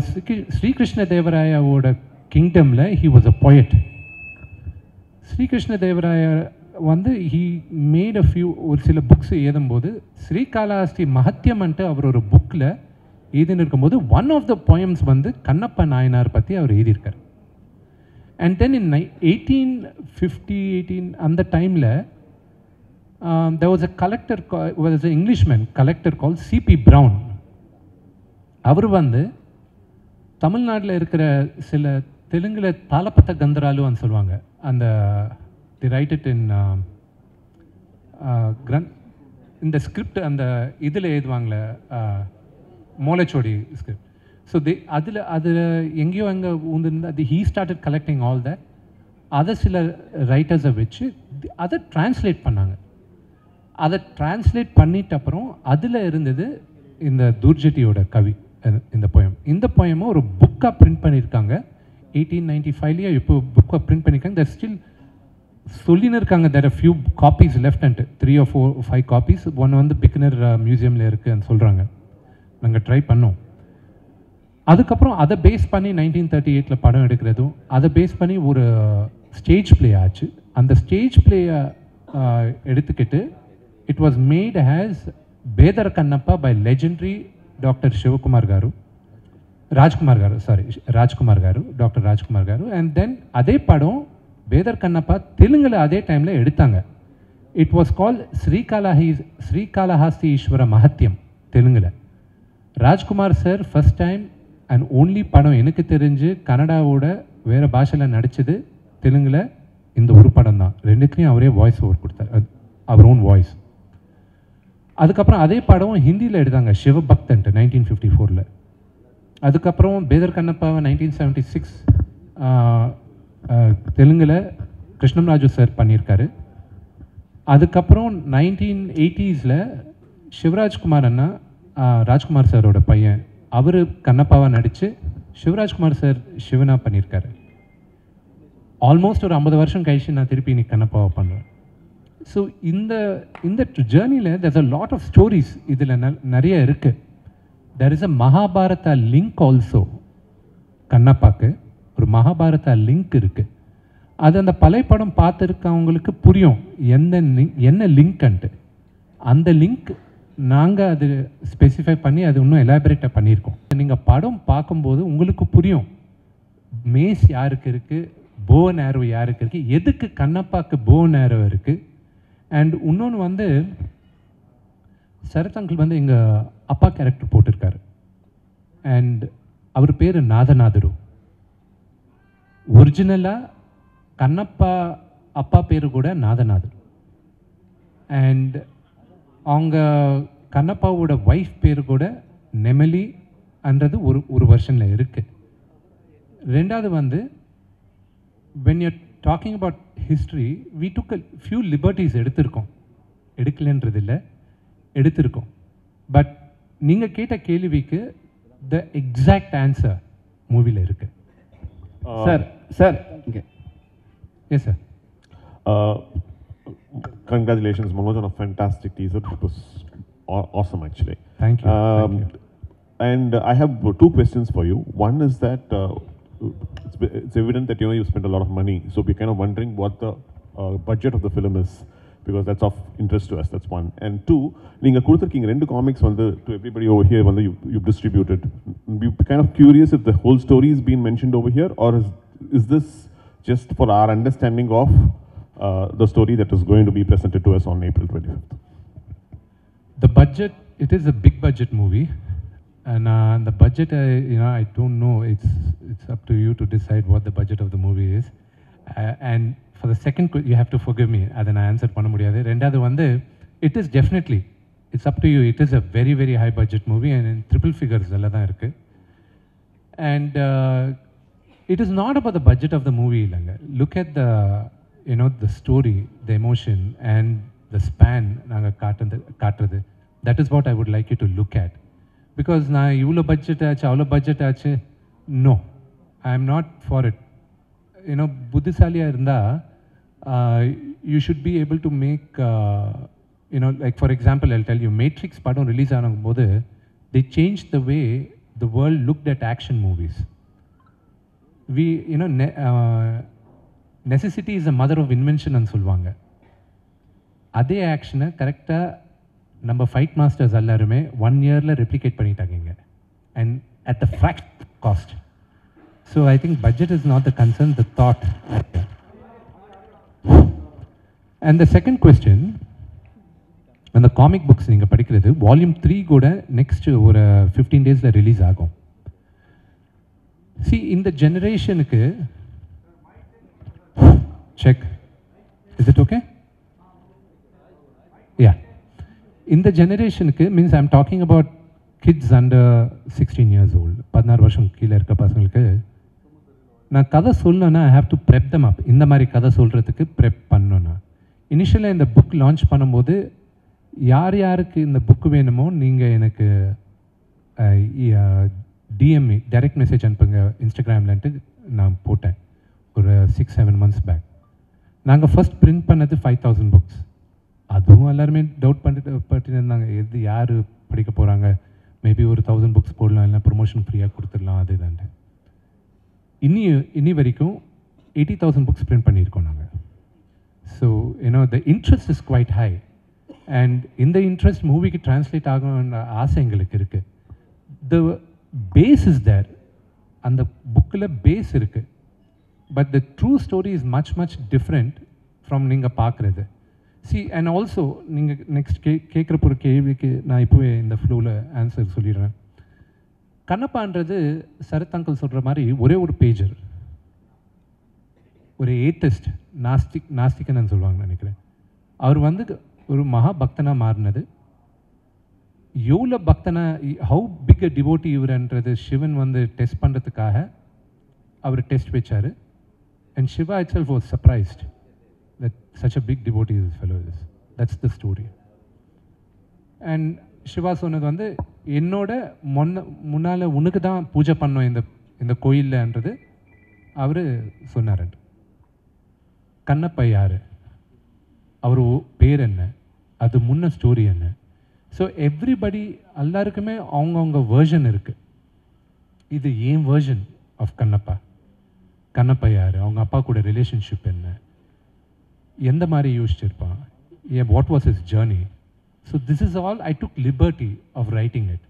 ஸ்ரீகிருஷ்ண தேவராயாவோட கிங்டமில் he was a poet. Srikrishna Devaraya வந்து ஹீ மேட் அ ஃபியூ ஒரு சில புக்ஸ் எழுதும்போது ஸ்ரீகாளஹஸ்தி மஹத்தியம்ன்ட்டு அவர் ஒரு புக்கில் எழுதின்னு இருக்கும்போது ஒன் ஆஃப் த போயம்ஸ் வந்து கண்ணப்ப நாயனார் பற்றி அவர் எழுதியிருக்கார். அண்ட் தென் இன் 1850 அந்த டைமில் there was a collector, was an Englishman collector called C.P. Brown. அவர் வந்து தமிழ்நாட்டில் இருக்கிற சில தெலுங்கில் தாளப்பத்த கந்தராலுன்னு சொல்லுவாங்க, அந்த they write it in இந்த ஸ்கிரிப்ட் அந்த இதில் எழுதுவாங்களே மோலச்சோடி ஸ்கிரிப்ட். ஸோ அதில் எங்கேயோ அங்கே உந்து அது he started collecting all that. அதை சில ரைட்டர்ஸை வச்சு அதை டிரான்ஸ்லேட் பண்ணாங்க. அதை டிரான்ஸ்லேட் பண்ணிட்ட அப்புறம் அதில் இருந்தது இந்த தூர்ஜட்டியோட கவி, இந்த போயம். இந்த போயமை ஒரு புக்காக பிரிண்ட் பண்ணியிருக்காங்க 1895 இப்போ புக்காக பிரிண்ட் பண்ணியிருக்காங்க. தட் ஸ்டில் சொல்லின்னு இருக்காங்க. There are few copies left and 3 or 4 or 5 copies. ஒன்று வந்து பிக்னர் மியூசியமில் இருக்குதுன்னு சொல்கிறாங்க. நாங்கள் ட்ரை பண்ணோம். அதுக்கப்புறம் அதை பேஸ் பண்ணி 1938 படம் எடுக்கிறதும் அதை பேஸ் பண்ணி ஒரு ஸ்டேஜ் பிளே ஆச்சு. அந்த ஸ்டேஜ் பிளேயை எடுத்துக்கிட்டு it was made as Bedara Kannappa by legendary doctor Sivakumar garu, Rajkumar గారు, டாக்டர் ராஜ்குமார் గారు. அண்ட் தென் அதே படம் பேதர் கண்ணப்பா தெலுங்கில் அதே டைமில் எடுத்தாங்க. இட் வாஸ் கால் ஸ்ரீகாளஹஸ்தி ஈஸ்வர மஹத்தியம் தெலுங்கில். Rajkumar sir first time and only படம் எனக்கு தெரிஞ்சு கன்னடாவோட வேறு பாஷையில் நடித்தது தெலுங்கில் இந்த ஒரு படம் தான். ரெண்டுத்துலேயும் அவரே வாய்ஸ் ஓவர் கொடுத்தார், அவர் ஓன் வாய்ஸ். அதுக்கப்புறம் அதே படம் ஹிந்தியில் எடுத்தாங்க சிவபக்தன்ட்டு 1954. அதுக்கப்புறம் பேதர் கண்ணப்பாவை 1976 தெலுங்கில் கிருஷ்ணம்ராஜு சார் பண்ணியிருக்காரு. அதுக்கப்புறம் 1980s சிவராஜ்குமார் அண்ணா, ராஜ்குமார் சாரோட பையன், அவர் கண்ணப்பாவை நடித்து சிவராஜ்குமார் சார் சிவனா பண்ணியிருக்காரு. ஆல்மோஸ்ட் ஒரு 50 வருஷம் கழிச்சு நான் திருப்பி இன்னைக்கு கண்ணப்பாவை பண்ணுறேன். ஸோ இந்த ஜேர்னியில் there's a lot of stories இதில் நிறைய இருக்குது. there is a Mahabharata link also. கண்ணப்பாக்கு ஒரு மகாபாரதா லிங்க் இருக்குது. அது அந்த பழைய படம் பார்த்துருக்கவங்களுக்கு புரியும் என்ன லிங்க்ன்ட்டு. அந்த லிங்க் நாங்கள் அது ஸ்பெசிஃபை பண்ணி அது இன்னும் எலாபரேட்டாக பண்ணியிருக்கோம். நீங்கள் படம் பார்க்கும்போது உங்களுக்கு புரியும் மேஸ் யாருக்கு இருக்குது, போன் ஆரோ யாருக்கு இருக்குது, எதுக்கு கண்ணப்பாக்கு போன் ஆரோ இருக்குது. அண்ட் இன்னொன்று வந்து சரத் அங்கிள் வந்து எங்கள் அப்பா கேரக்டர் போட்டிருக்காரு. அண்ட் அவர் பேர் நாதநாதரு. ஒரிஜினலாக கண்ணப்பா அப்பா பேர் கூட நாதநாதர். அண்ட் அவங்க கண்ணப்பாவோட ஒய்ஃப் பேர் கூட நெமலி அன்றது ஒரு வெர்ஷனில் இருக்குது. ரெண்டாவது வந்து when you're talking about history, we took a few liberties எடுக்கலன்றது இல்லை, எடுத்திருக்கோம். பட் நீங்கள் கேட்ட கேள்விக்கு த எக்ஸாக்ட் ஆன்சர் மூவியில் இருக்கு. Sir okay. Yes sir. Congratulations, Manoj, on a fantastic teaser. It was awesome, actually. Thank you. And I have 2 questions for you. One is that it's evident that you spent a lot of money, so we're kind of wondering what the budget of the film is. because that's of interest to us. That's one. And two, நீங்கள் கொடுத்துருக்கீங்க 2 comics வந்து to everybody over here வந்து you've distributed. We're kind of curious if the whole story is being mentioned over here, or is this just for our understanding of the story that is going to be presented to us on April 25th? The budget, it is a big budget movie. And the budget, I don't know. It's up to you to decide what the budget of the movie is. And for the second, you have to forgive me. Adha na answer panna mudiyadhu. Rendadu vande, it is definitely, it's up to you. It is a very, very high budget movie and in triple figures alla dhaan irukku. And it is not about the budget of the movie illanga. Look at the, the story, the emotion and the span naanga kaatradhu. That is what I would like you to look at. Because na ivlo budget aachu avlo budget aachu, no, I am not for it. Buddhisaliya irundha, you should be able to make, like for example, I'll tell you, Matrix padam release aanumbodhu, they changed the way the world looked at action movies. We, necessity is the mother of invention and solvanga. Adhe action correct நம்ம fight masters எல்லாருமே 1 இயரில் replicate பண்ணிட்டாங்க and at the fraction cost. So I think budget is not the concern, the thought. And the second question, அந்த comic books நீங்கள் படிக்கிறது volume 3 கூட next ஒரு 15 டேஸில் ரிலீஸ் ஆகும். இந்த ஜெனரேஷனுக்கு check, is it okay? Yeah, இந்த ஜெனரேஷனுக்கு means I'm talking about kids under 16 years old, 16 வருஷம் கீழே இருக்க பசங்களுக்கு நான் கதை சொல்லணுன்னா ஐ ஹாவ் டு ப்ரெப் தம் அப். இந்த மாதிரி கதை சொல்கிறதுக்கு ப்ரெப் பண்ணணுன்னா இனிஷியலாக இந்த புக் லான்ச் பண்ணும்போது யார் யாருக்கு இந்த புக்கு வேணுமோ நீங்கள் எனக்கு டிஎம்இ டைரக்ட் மெசேஜ் அனுப்புங்க இன்ஸ்டாகிராம்லன்ட்டு நான் போட்டேன் ஒரு 6-7 months பேக். நாங்கள் ஃபஸ்ட் பிரிண்ட் பண்ணது 5000 books. அதுவும் எல்லாருமே டவுட் பண்ணிட்டு இருந்தாங்க, எது யார் படிக்க போகிறாங்க, மேபி ஒரு 1000 books போடலாம், இல்லை ப்ரொமோஷன் ஃப்ரீயாக கொடுத்துடலாம் அது தான்ட்டு. இனி வரைக்கும் 80,000 books பிரிண்ட் பண்ணியிருக்கோம் நாங்கள். So the interest is quite high and இந்த இன்ட்ரெஸ்ட் மூவிக்கு டிரான்ஸ்லேட் ஆகணுன்ற ஆசை எங்களுக்கு இருக்குது. த பேஸ் இஸ் தேர், அந்த புக்கில் பேஸ் இருக்குது. But the true story is much different from நீங்கள் பார்க்குறது. அண்ட் ஆல்சோ நீங்கள் நெக்ஸ்ட் கேட்குற ஒரு கேள்விக்கு நான் இப்போவே இந்த ஃப்ளோவில் ஆன்சர் சொல்லிடுறேன். கண்ணப்பான்றது சரத் அங்கிள் சொல்கிற மாதிரி ஒரே ஒரு பேஜர், ஒரு ஏத்திஸ்ட், நாஸ்திகன்னு சொல்லுவாங்கன்னு நினைக்கிறேன். அவர் வந்து ஒரு மகா பக்தனாக மாறினது. எவ்வளோ பக்தனா, ஹவு பிக் அ டிவோட்டி இவர்ன்றது சிவன் வந்து டெஸ்ட் பண்ணுறதுக்காக அவர் டெஸ்ட் வச்சார். And Shiva itself was surprised that such a big devotee this fellow is. That's the story. And Siva சொன்னது வந்து என்னோட முன்னால் உனக்கு தான் பூஜை பண்ணோம் இந்த கோயில்லன்றது அவர் சொன்னார். கண்ணப்பா யார், அவர் பேர் என்ன, அது முன்ன ஸ்டோரி என்ன. ஸோ எவ்ரிபடி எல்லாருக்குமே அவங்கவுங்க வேர்ஷன் இருக்குது. இது ஏன் வேர்ஷன் ஆஃப் கண்ணப்பா. கண்ணப்பா யார், அவங்க அப்பா கூட ரிலேஷன்ஷிப் என்ன, எந்த மாதிரி யோசிச்சிருப்பான், what was his journey. So this is all I took liberty of writing it.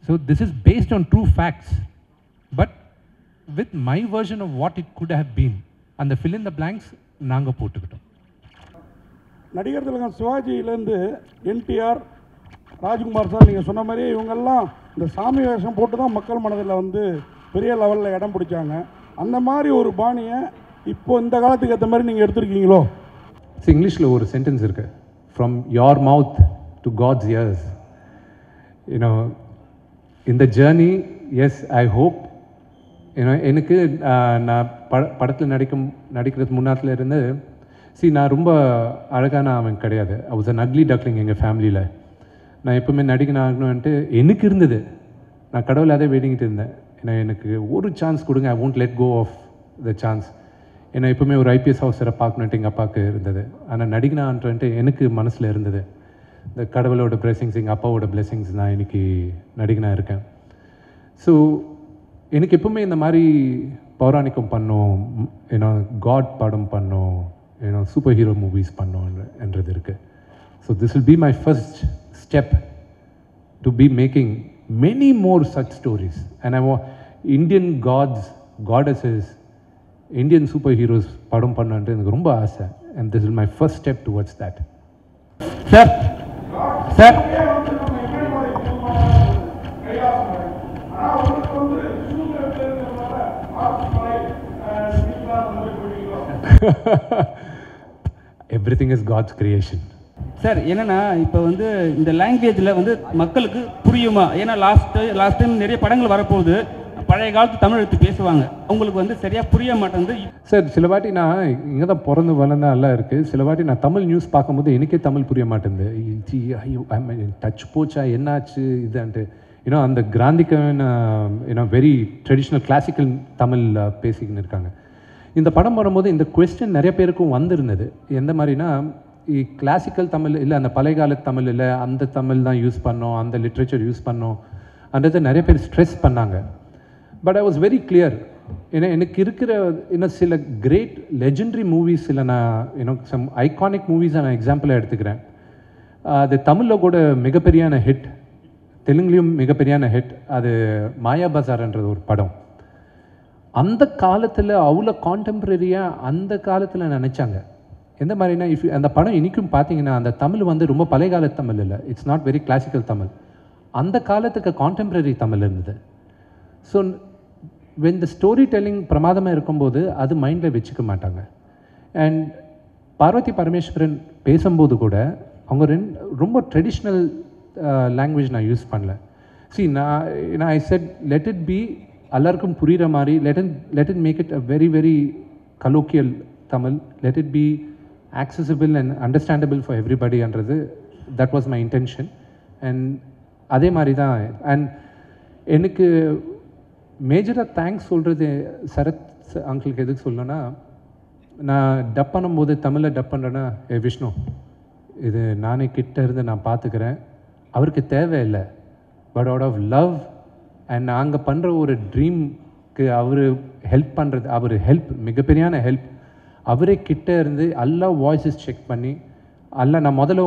So this is based on true facts but with my version of what it could have been. அந்த fill in the blanks நாங்கள் போட்டுக்கிட்டோம். நடிகர் திலகம் சிவாஜியிலேருந்து NTR, Rajkumar sir, நீங்கள் சொன்ன மாதிரி இவங்கெல்லாம் இந்த சாமி வேஷம் போட்டு தான் மக்கள் மனதில் வந்து பெரிய லெவலில் இடம் பிடிச்சாங்க. அந்த மாதிரி ஒரு பாணியை இப்போ இந்த காலத்துக்கு ஏற்ற மாதிரி நீங்கள் எடுத்துருக்கீங்களோ? இங்கிலீஷில் ஒரு சென்டென்ஸ் இருக்குது, from your mouth to God's ears. இந்த ஜேர்னி, எஸ் ஐ ஹோப் எனக்கு நான் படத்தில் நடிக்கிறதுக்கு முன்னாத்தில் இருந்து நான் ரொம்ப அழகான அவன் கிடையாது. I was an ugly duckling எங்கள் ஃபேமிலியில். நான் எப்போவுமே நடிக்கணும் ஆகணும்ன்ட்டு எனக்கு இருந்தது. நான் கடவுள் அதே வேண்டிக்கிட்டு இருந்தேன். ஏன்னா எனக்கு ஒரு சான்ஸ் கொடுங்க, ஐ won't let go of the chance. ஏன்னா எப்போவுமே ஒரு ஐபிஎஸ் ஆஃபீஸரை பார்க்கணுன்ட்டு எங்கள் அப்பாவுக்கு இருந்தது. ஆனால் நடிகனான்ட்டு எனக்கு மனசில் இருந்தது. இந்த கடவுளோட பிளெஸிங்ஸ், எங்கள் அப்பாவோட பிளெஸிங்ஸ், நான் இன்றைக்கி நடிகனாக இருக்கேன். ஸோ எனக்கு எப்போவுமே இந்த மாதிரி பௌராணிக்கம் பண்ணோம், காட் படம் பண்ணோம், சூப்பர் ஹீரோ மூவிஸ் பண்ணோன்றது இருக்குது. So this will be my first step to be making many more such stories. And I want Indian gods, goddesses, Indian superheroes படம் பண்ணணுன்ட்டு எனக்கு ரொம்ப ஆசை. And this is my first step towards that. Sir, sir. Everything is God's creation. Sir என்னென்னா இப்போ வந்து இந்த லாங்குவேஜில் வந்து மக்களுக்கு புரியுமா? ஏன்னா லாஸ்ட் டைம் நிறைய படங்கள் வரப்போகுது, பழைய காலத்து தமிழ் எடுத்து பேசுவாங்க, அவங்களுக்கு வந்து சரியாக புரிய மாட்டேங்குது. சார் சில வாட்டி நான் இங்கே தான் பிறந்து வளர்ந்தா எல்லாம் இருக்குது. சில வாட்டி நான் தமிழ் நியூஸ் பார்க்கும்போது எனக்கே தமிழ் புரிய மாட்டேங்குது. டச் போச்சா என்னாச்சு இதுன்ட்டு அந்த கிராந்திக்கான வெரி ட்ரெடிஷ்னல் கிளாசிக்கல் தமிழ் பேசிக்கின்னு இருக்காங்க. இந்த படம் வரும்போது இந்த கொஸ்டின் நிறைய பேருக்கும் வந்திருந்தது. எந்த மாதிரினா கிளாசிக்கல் தமிழ் இல்லை, அந்த பழைய கால தமிழ் இல்லை, அந்த தமிழ் தான் யூஸ் பண்ணோம், அந்த லிட்ரேச்சர் யூஸ் பண்ணோம் அன்றதை நிறைய பேர் ஸ்ட்ரெஸ் பண்ணாங்க. But I was very clear. ஏன்னா எனக்கு இருக்கிற சில கிரேட் லெஜெண்டரி மூவிஸ் இல்லை, நான் சம் ஐகானிக் மூவிஸை நான் எக்ஸாம்பிளாக எடுத்துக்கிறேன். அது தமிழில் கூட மிகப்பெரியான ஹிட், தெலுங்குலேயும் மிகப்பெரியான ஹிட். அது மாயா பஜார்ன்றது ஒரு படம். அந்த காலத்தில் அவ்வளோ கான்டெம்பரரியாக அந்த காலத்தில் நினச்சாங்க. எந்த மாதிரினா அந்த படம் இன்றைக்கும் பார்த்தீங்கன்னா அந்த தமிழ் வந்து ரொம்ப பழைய கால தமிழ் இல்லை, it's not very classical Tamil. அந்த காலத்துக்கு கான்டெம்பரரி தமிழ் இருந்தது. So when the story telling பிரமாதமாக இருக்கும்போது அது மைண்டில் வச்சுக்க மாட்டாங்க. அண்ட் பார்வதி பரமேஸ்வரன் பேசும்போது கூட அவங்க ரொம்ப ட்ரெடிஷ்னல் லாங்குவேஜ் நான் யூஸ் பண்ணல. நான் I said let it be எல்லாருக்கும் புரிகிற மாதிரி, let it make it a very very colloquial Tamil, let it be accessible and understandable for everybody என்றது that was my intention. and அதே மாதிரி தான். அண்ட் எனக்கு மேஜராக தேங்க்ஸ் சொல்கிறது சரத் அங்கிளுக்கு எதுக்கு சொல்லணும்னா, நான் டப் பண்ணும்போது தமிழில் டப் பண்ணுறேன்னா விஷ்ணு இது நானே கிட்ட இருந்து நான் பார்த்துக்கிறேன், அவருக்கு தேவையில்லை, but out of love and நாங்கள் பண்ணுற ஒரு ட்ரீம்க்கு அவர் ஹெல்ப் பண்ணுறது, அவர் ஹெல்ப் மிகப்பெரியான ஹெல்ப். அவரே கிட்டே இருந்து எல்லா வாய்ஸஸ் செக் பண்ணி நான் முதல்ல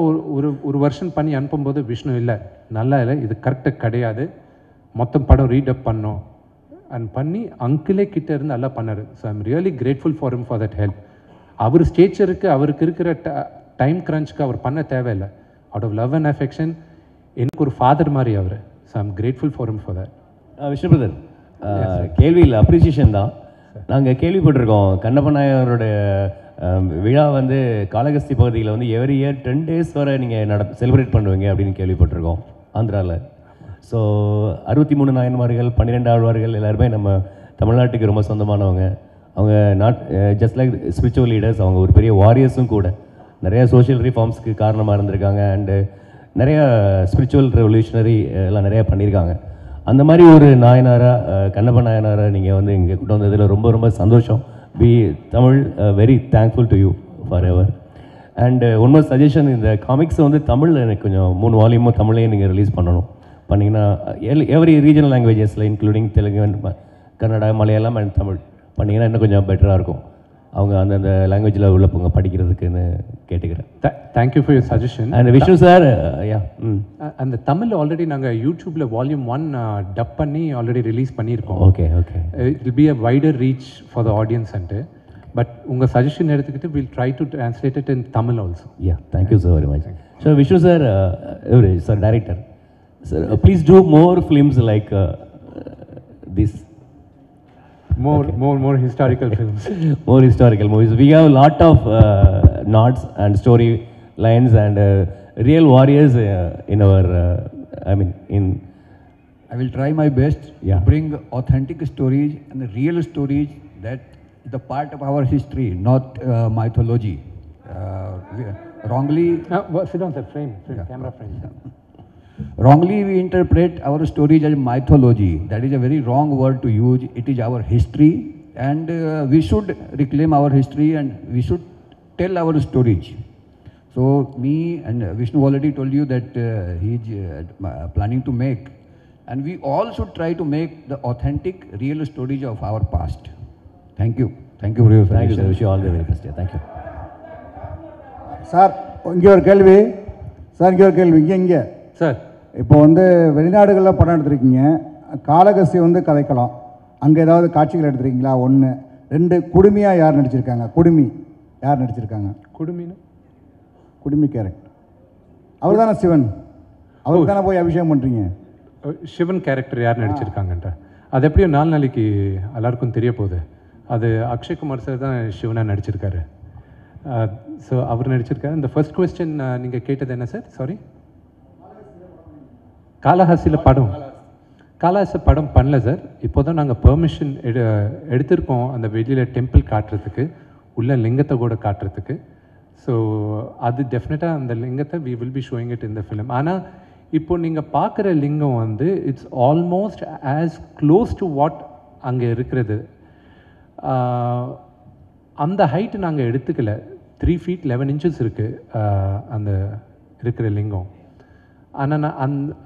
ஒரு வருஷன் பண்ணி அனுப்பும்போது விஷ்ணு இல்லை நல்லா இல்லை, இது கரெக்டாக கிடையாது, மொத்தம் படம் ரீடப் பண்ணோம் அண்ட் பண்ணி அங்கிளே கிட்டே இருந்து எல்லாம் பண்ணார். So I am really grateful for him for that help. அவர் ஸ்டேச்சருக்கு அவருக்கு இருக்கிற டைம் கிரன்ச்சுக்கு அவர் பண்ண தேவையில்லை. Out of love and affection எனக்கு ஒரு ஃபாதர் மாதிரி அவர். So I am grateful for him for that. Vishnu brother, கேள்வியில் அப்ரிசியேஷன் தான். நாங்கள் கேள்விப்பட்டிருக்கோம் கண்ணப்ப நாயரோட விழா வந்து காளகஸ்தி பகுதியில் வந்து எவ்ரி இயர் 10 days வரை நீங்கள் செலிப்ரேட் பண்ணுவீங்க அப்படின்னு கேள்விப்பட்டிருக்கோம் ஆந்திராவில். ஸோ 63 நாயன்மார்கள் 12 ஆழ்வார்கள் எல்லாருமே நம்ம தமிழ்நாட்டுக்கு ரொம்ப சொந்தமானவங்க. அவங்க not just like spiritual leaders, அவங்க ஒரு பெரிய வாரியர்ஸும் கூட. நிறைய சோஷியல் ரிஃபார்ம்ஸ்க்கு காரணமாக இருந்திருக்காங்க அண்டு நிறையா ஸ்பிரிச்சுவல் ரெவல்யூஷனரி எல்லாம் நிறையா பண்ணியிருக்காங்க. அந்த மாதிரி ஒரு நாயனாராக கண்ணப்ப நாயனாராக நீங்கள் வந்து இங்கே கொண்டு வந்ததில் ரொம்ப ரொம்ப சந்தோஷம். Be Tamil very thankful to you for ever. And one more suggestion, இந்த காமிக்ஸை வந்து தமிழில் எனக்கு கொஞ்சம் 3 வால்யூமும் தமிழையும் நீங்கள் ரிலீஸ் பண்ணணும். பண்ணிங்கன்னா எவ்ரி ரீஜனல் லாங்குவேஜஸில் இன்க்ளூடிங் தெலுங்கு, கன்னடா, மலையாளம் அண்ட் தமிழ் பண்ணிங்கன்னா இன்னும் கொஞ்சம் பெட்டராக இருக்கும். அவங்க அந்தந்த லாங்குவேஜில் உள்ளவங்க படிக்கிறதுக்குன்னு கேட்டுக்கிறேன். Thank you for your suggestion. And Vishnu sir, அந்த தமிழ் ஆல்ரெடி நாங்கள் யூடியூப்பில் வால்யூம் 1 டப் பண்ணி ஆல்ரெடி ரிலீஸ் பண்ணியிருக்கோம். Okay okay. It will be a wider reach for the audience and. But உங்கள் சஜஷன் எடுத்துக்கிட்டு will try to translate it in Tamil also. Thank you sir very much. So Vishnu sir, sir director sir, please do more films like this. More historical films. More historical movies. We have a lot of nods and story lines and real warriors in our, I will try my best to bring authentic stories and real stories that is the part of our history, not mythology. Wrongly... sit down, sir. Frame. Camera frame. Wrongly we interpret our stories as mythology. That is a very wrong word to use. It is our history and we should reclaim our history and we should tell our stories. So me and Vishnu already told you that he is planning to make, and we all should try to make the authentic real stories of our past. Thank you. Thank you for your suggestion. Thank you sir. Wish you all the very best. Thank you. Sir இங்கே ஒரு கேள்வி இங்கே sir இப்போ வந்து வெளிநாடுகளில் படம் எடுத்திருக்கீங்க, காளகஸ்தி வந்து கதைக்கலாம், அங்கே ஏதாவது காட்சிகள் எடுத்திருக்கீங்களா? 1 2 குடுமியாக யார் நடிச்சிருக்காங்க? யார் நடிச்சிருக்காங்க? குடுமி கேரக்டர் அவர் தானே சிவன், அவர் தானே போய் அபிஷேகம் பண்ணுறீங்க? சிவன் கேரக்டர் யார் நடிச்சிருக்காங்கன்ற அது எப்படியும் 4 நாளைக்கு எல்லாருக்கும் தெரிய போகுது. அது அக்ஷய்குமார் சார் தான் சிவனாக நடிச்சிருக்காரு. ஸோ அவர் நடிச்சிருக்காரு. இந்த ஃபர்ஸ்ட் கொஸ்டின் நீங்கள் கேட்டது என்ன சார்? சாரி, காளஹஸ்தியில் காளஹஸ்தி படம் பண்ணல சார். இப்போ தான் நாங்கள் பெர்மிஷன் எடுத்திருக்கோம் அந்த வெளியில் டெம்பிள் காட்டுறதுக்கு, உள்ள லிங்கத்தை கூட காட்டுறதுக்கு. ஸோ அது டெஃபினட்டாக அந்த லிங்கத்தை we will be showing it in the film. ஆனால் இப்போ நீங்கள் பார்க்குற லிங்கம் வந்து it's almost as close to what அங்கே இருக்கிறது. அந்த ஹைட்டு நாங்கள் எடுத்துக்கல. 3 feet 11 inches இருக்குது அந்த இருக்கிற லிங்கம். ஆனால்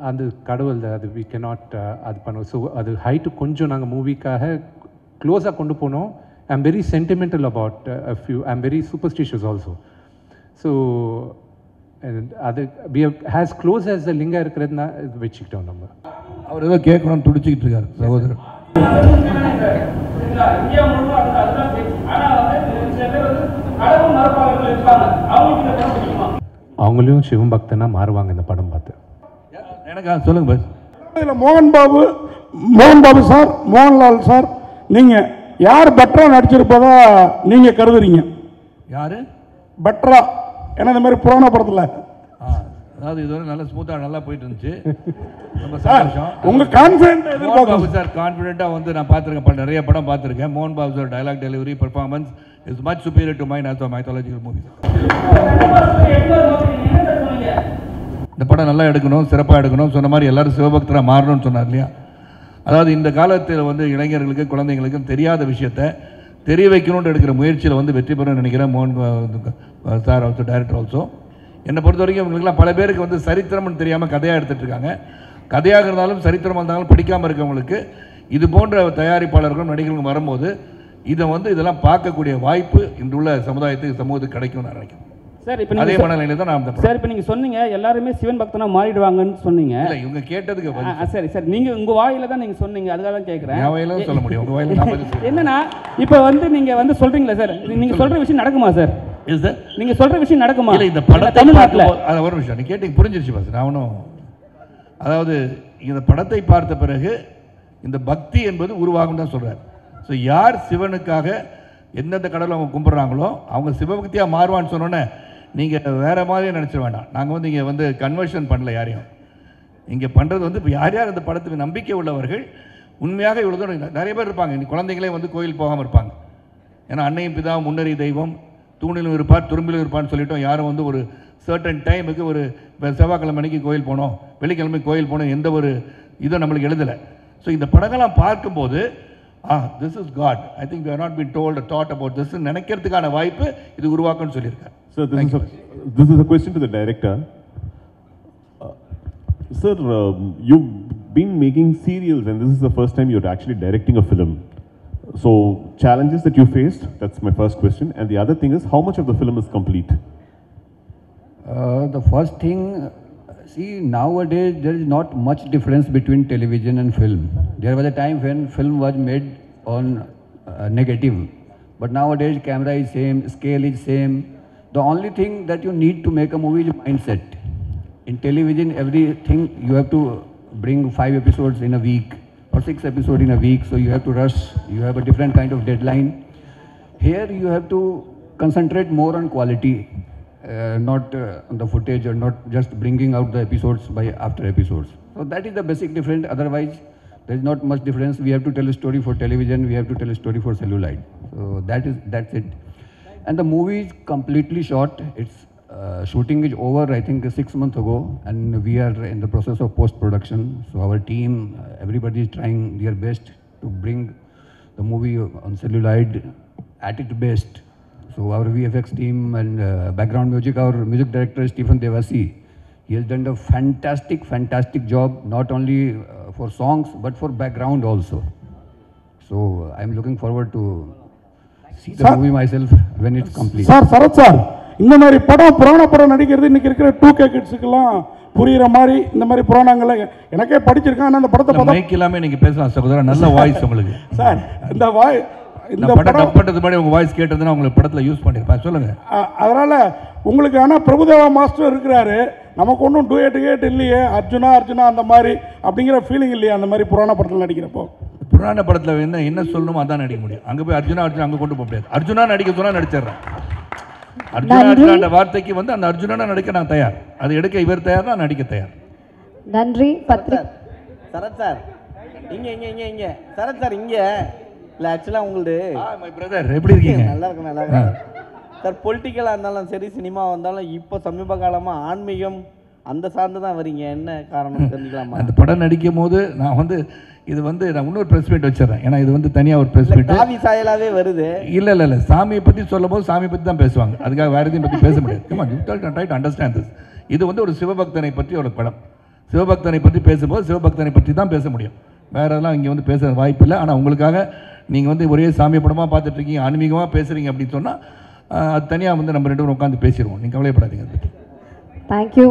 அந்த கடவுள் அது வி கேனாட் அது பண்ணுவோம். ஸோ அது ஹைட்டு கொஞ்சம் நாங்கள் மூவிக்காக க்ளோஸாக கொண்டு போனோம். I am very sentimental about a few. I am very superstitious also. So அது ஹேஸ் க்ளோஸ் ஆஸ் த லிங்கம் இருக்கிறதுனா வச்சுக்கிட்டோம் நம்ம. அவர் ஏதோ கேட்கணும்னு துடிச்சிக்கிட்டு இருக்காரு சகோதரர். அவங்களையும் சிவன் பக்தனா மாறுவாங்க இந்த படம் பார்த்து. எனக்கு சொல்லுங்க பஸ். இதில் மோகன் பாபு சார், மோகன்லால் சார், நீங்கள் யார் பெட்டராக நடிச்சிருப்பதா நீங்கள் கருதுறீங்க? யார் பெட்டரா? ஏன்னா இந்த மாதிரி புராண படத்தில் அதாவது இதுவரை நல்லா ஸ்மூத்தாக நல்லா போயிட்டு இருந்துச்சு. ரொம்ப சந்தோஷம். உங்கள் கான்ஃபிடென்ட் பாபு சார் கான்ஃபிடென்ட்டாக வந்து நான் பார்த்துருக்கேன், நிறைய படம் பார்த்துருக்கேன். மோகன் Babu sir dialogue delivery performance is much superior to mine as a mythological movie. இந்த படம் நல்லா எடுக்கணும், சிறப்பாக எடுக்கணும், சொன்ன மாதிரி எல்லாரும் சிவபக்தராக மாறணும்னு சொன்னார் இல்லையா? அதாவது இந்த காலத்தில் வந்து இளைஞர்களுக்கு குழந்தைங்களுக்கும் தெரியாத விஷயத்தை தெரிய வைக்கணும்னு எடுக்கிற முயற்சியில் வந்து வெற்றி பெறணும்னு நினைக்கிறேன். மோகன் சார் ஆல்சோ, டைரக்டர் ஆல்சோ. என்னை பொறுத்த வரைக்கும் இவங்களுக்குலாம் பல பேருக்கு வந்து சரித்திரம்னு தெரியாமல் கதையாக எடுத்துகிட்டு இருக்காங்க. கதையாக இருந்தாலும் சரித்திரமாக இருந்தாலும் படிக்காமல் இருக்கவங்களுக்கு இது போன்ற தயாரிப்பாளர்களும் நடிகர்களும் வரும்போது இதை வந்து இதெல்லாம் பார்க்கக்கூடிய வாய்ப்பு இன்றுள்ள சமூகத்துக்கு கிடைக்கும் நான் நினைக்கிறேன். சார் இப்போ அதே மனநிலை தான் நான் சார் இப்போ நீங்கள் சொன்னீங்க எல்லாருமே சிவன் பக்தனா மாறிடுவாங்கன்னு சொன்னீங்க. இல்லை, இவங்க கேட்டதுக்கு சரி சார், நீங்கள் உங்கள் வாயில தான் நீங்கள் சொன்னீங்க, அதுக்காக தான் கேட்குறேன். என் வாயில தான் சொல்ல முடியும், உங்கள் வாயில என்னன்னா இப்போ வந்து நீங்கள் வந்து சொல்கிறீங்களா சார், நீங்கள் சொல்கிற விஷயம் நடக்குமா சார்? நீங்கள் சொல்கிற விஷயம் நடக்குமா? இல்லை, இந்த படத்தை தமிழ்நாட்டில் அது ஒரு விஷயம் நீ கேட்டீங்க புரிஞ்சிருச்சு பாஸ். நான் ஒன்றும் அதாவது இந்த படத்தை பார்த்த பிறகு இந்த பக்தி என்பது உருவாகும் தான் சொல்கிறார். ஸோ யார் சிவனுக்காக எந்தெந்த கடவுளை அவங்க கும்பிட்றாங்களோ அவங்க சிவபக்தியாக மாறுவான்னு சொன்னோன்னே நீங்கள் வேறு மாதிரியே நினச்சிட வேண்டாம். நாங்கள் வந்து இங்கே வந்து கன்வர்ஷன் பண்ணல யாரையும். இங்கே பண்ணுறது வந்து இப்போ யார் யார் இந்த படத்துக்கு நம்பிக்கை உள்ளவர்கள் உண்மையாக இவ்வளோ தூரம் நிறைய பேர் இருப்பாங்க. இன்னைக்கு குழந்தைங்களே வந்து கோயில் போகாமல் இருப்பாங்க. ஏன்னா அன்னையும் பிதாவும் முன்னறி தெய்வம், தூணிலும் இருப்பார் துரும்பிலும் இருப்பான்னு சொல்லிட்டோம். யாரும் வந்து ஒரு சர்டன் டைமுக்கு ஒரு செவ்வாய்க்கிழமைக்கு கோயில் போனோம், வெள்ளிக்கிழமை கோயில் போனோம், எந்த ஒரு இதுவும் நம்மளுக்கு எழுதலை. ஸோ இந்த படங்கள்லாம் பார்க்கும்போது this is God. I think we have not been told or taught about this. நினைக்கிறதுக்கான வாய்ப்பு இது உருவாக்கும்னு சொல்லியிருக்காரு. Sir, this is a question to the director. Sir, you've been making serials and this is the first time you're actually directing a film. So, challenges that you faced, that's my first question. And the other thing is, how much of the film is complete? The first thing, see, nowadays there is not much difference between television and film. There was a time when film was made on negative, but nowadays camera is same, scale is same. The only thing that you need to make a movie is mindset. In television, everything you have to bring 5 episodes in a week or 6 episodes in a week, so you have to rush, you have a different kind of deadline. Here you have to concentrate more on quality, not on the footage or not just bringing out the episodes by after episodes. So that is the basic difference. Otherwise, there is not much difference. We have to tell a story for television, we have to tell a story for celluloid. So that's it. And the movie is completely shot. Its shooting is over, I think 6 months ago, and we are in the process of post-production. So our team, everybody is trying their best to bring the movie on celluloid at its best. So our VFX team and background music, our music director Stephen Devasi, he has done a fantastic job, not only for songs but for background also. So I'm looking forward to see the movie myself when it's complete. Sir Sarath sir, இந்த மாதிரி படம் புராண படம் நடிக்கிறது இன்றைக்கி இருக்கிற 2K கிட்ஸுக்கெல்லாம் புரிகிற மாதிரி இந்த மாதிரி புராணங்களை எனக்கே படிச்சிருக்கேன். ஆனால் அந்த படத்தை மைக் இல்லாமல் நீங்கள் பேசலாம் சகோதரர், நல்ல வாய்ஸ் உங்களுக்கு சார். இந்த படம் டப் பண்ணுறது மாதிரி உங்கள் வாய்ஸ் கேட்டதுன்னா உங்களுக்கு படத்தில் யூஸ் பண்ணியிருப்பேன், சொல்லுங்கள். அதனால் உங்களுக்கு ஆனால் பிரபுதேவா மாஸ்டர் இருக்கிறாரு, நமக்கு ஒன்றும் டூயேட் இல்லையே, அர்ஜுனா அந்த மாதிரி அப்படிங்கிற ஃபீலிங் இல்லையா அந்த மாதிரி புராண படத்தில் நடிக்கிறப்போ? புராண படத்தில் என்ன சொல்லணுமோ அதான் நடிக்க முடியும். அங்கே போய் அர்ஜுனா அங்கே கொண்டு போக முடியாது. அர்ஜுனா நடிக்க சொன்னால் நடிச்சிடுறேன். அர்ஜுனா வார்த்தைக்கு வந்து அந்த அர்ஜுனா நடிக்க நான் தயார், அது எடுக்க இவர் தயார், நான் நடிக்க தயார். நன்றி. சரத் சார் இங்கே சரத் சார் இங்கே இல்லை, ஆக்சுவலாக உங்களுது மை பிரதர் எப்படி இருக்கீங்க? நல்லா இருக்கேன் சார். பொலிட்டிக்கலாக இருந்தாலும் சரி, சினிமா வந்தாலும் இப்போ சமீப காலமாக ஆன்மீகம் அந்த சார்ந்து தான் வரீங்க, என்ன காரணம் தெரிஞ்சுக்கலாமா? அந்த படம் நடிக்கும் போது நான் வந்து நான் இன்னொரு ப்ரெஸ் மீட் வச்சிடறேன். ஏன்னா இது வந்து தனியாக ஒரு ப்ரெஸ் மீட் காவி சாயலாகவே வருது. இல்லை சாமியை பற்றி சொல்லும் போது சாமியை பற்றி தான் பேசுவாங்க, அதுக்காக வேறு எதையும் பற்றி பேச முடியாது. Try to understand this. இது வந்து ஒரு சிவபக்தனை பற்றி ஒரு படம். சிவபக்தனை பற்றி பேசும்போது சிவபக்தனை பற்றி தான் பேச முடியும், வேறெல்லாம் இங்கே வந்து பேச வாய்ப்பு இல்லை. ஆனால் உங்களுக்காக நீங்கள் வந்து ஒரே சாமி படமாக பார்த்துட்ருக்கீங்க, ஆன்மீகமாக பேசுகிறீங்க அப்படின்னு சொன்னால் அது தனியாக வந்து நம்ம 2 பேரும் உட்காந்து பேசிடுவோம், நீங்கள் கவலைப்படாதீங்க அதை பற்றி. தேங்க்யூ.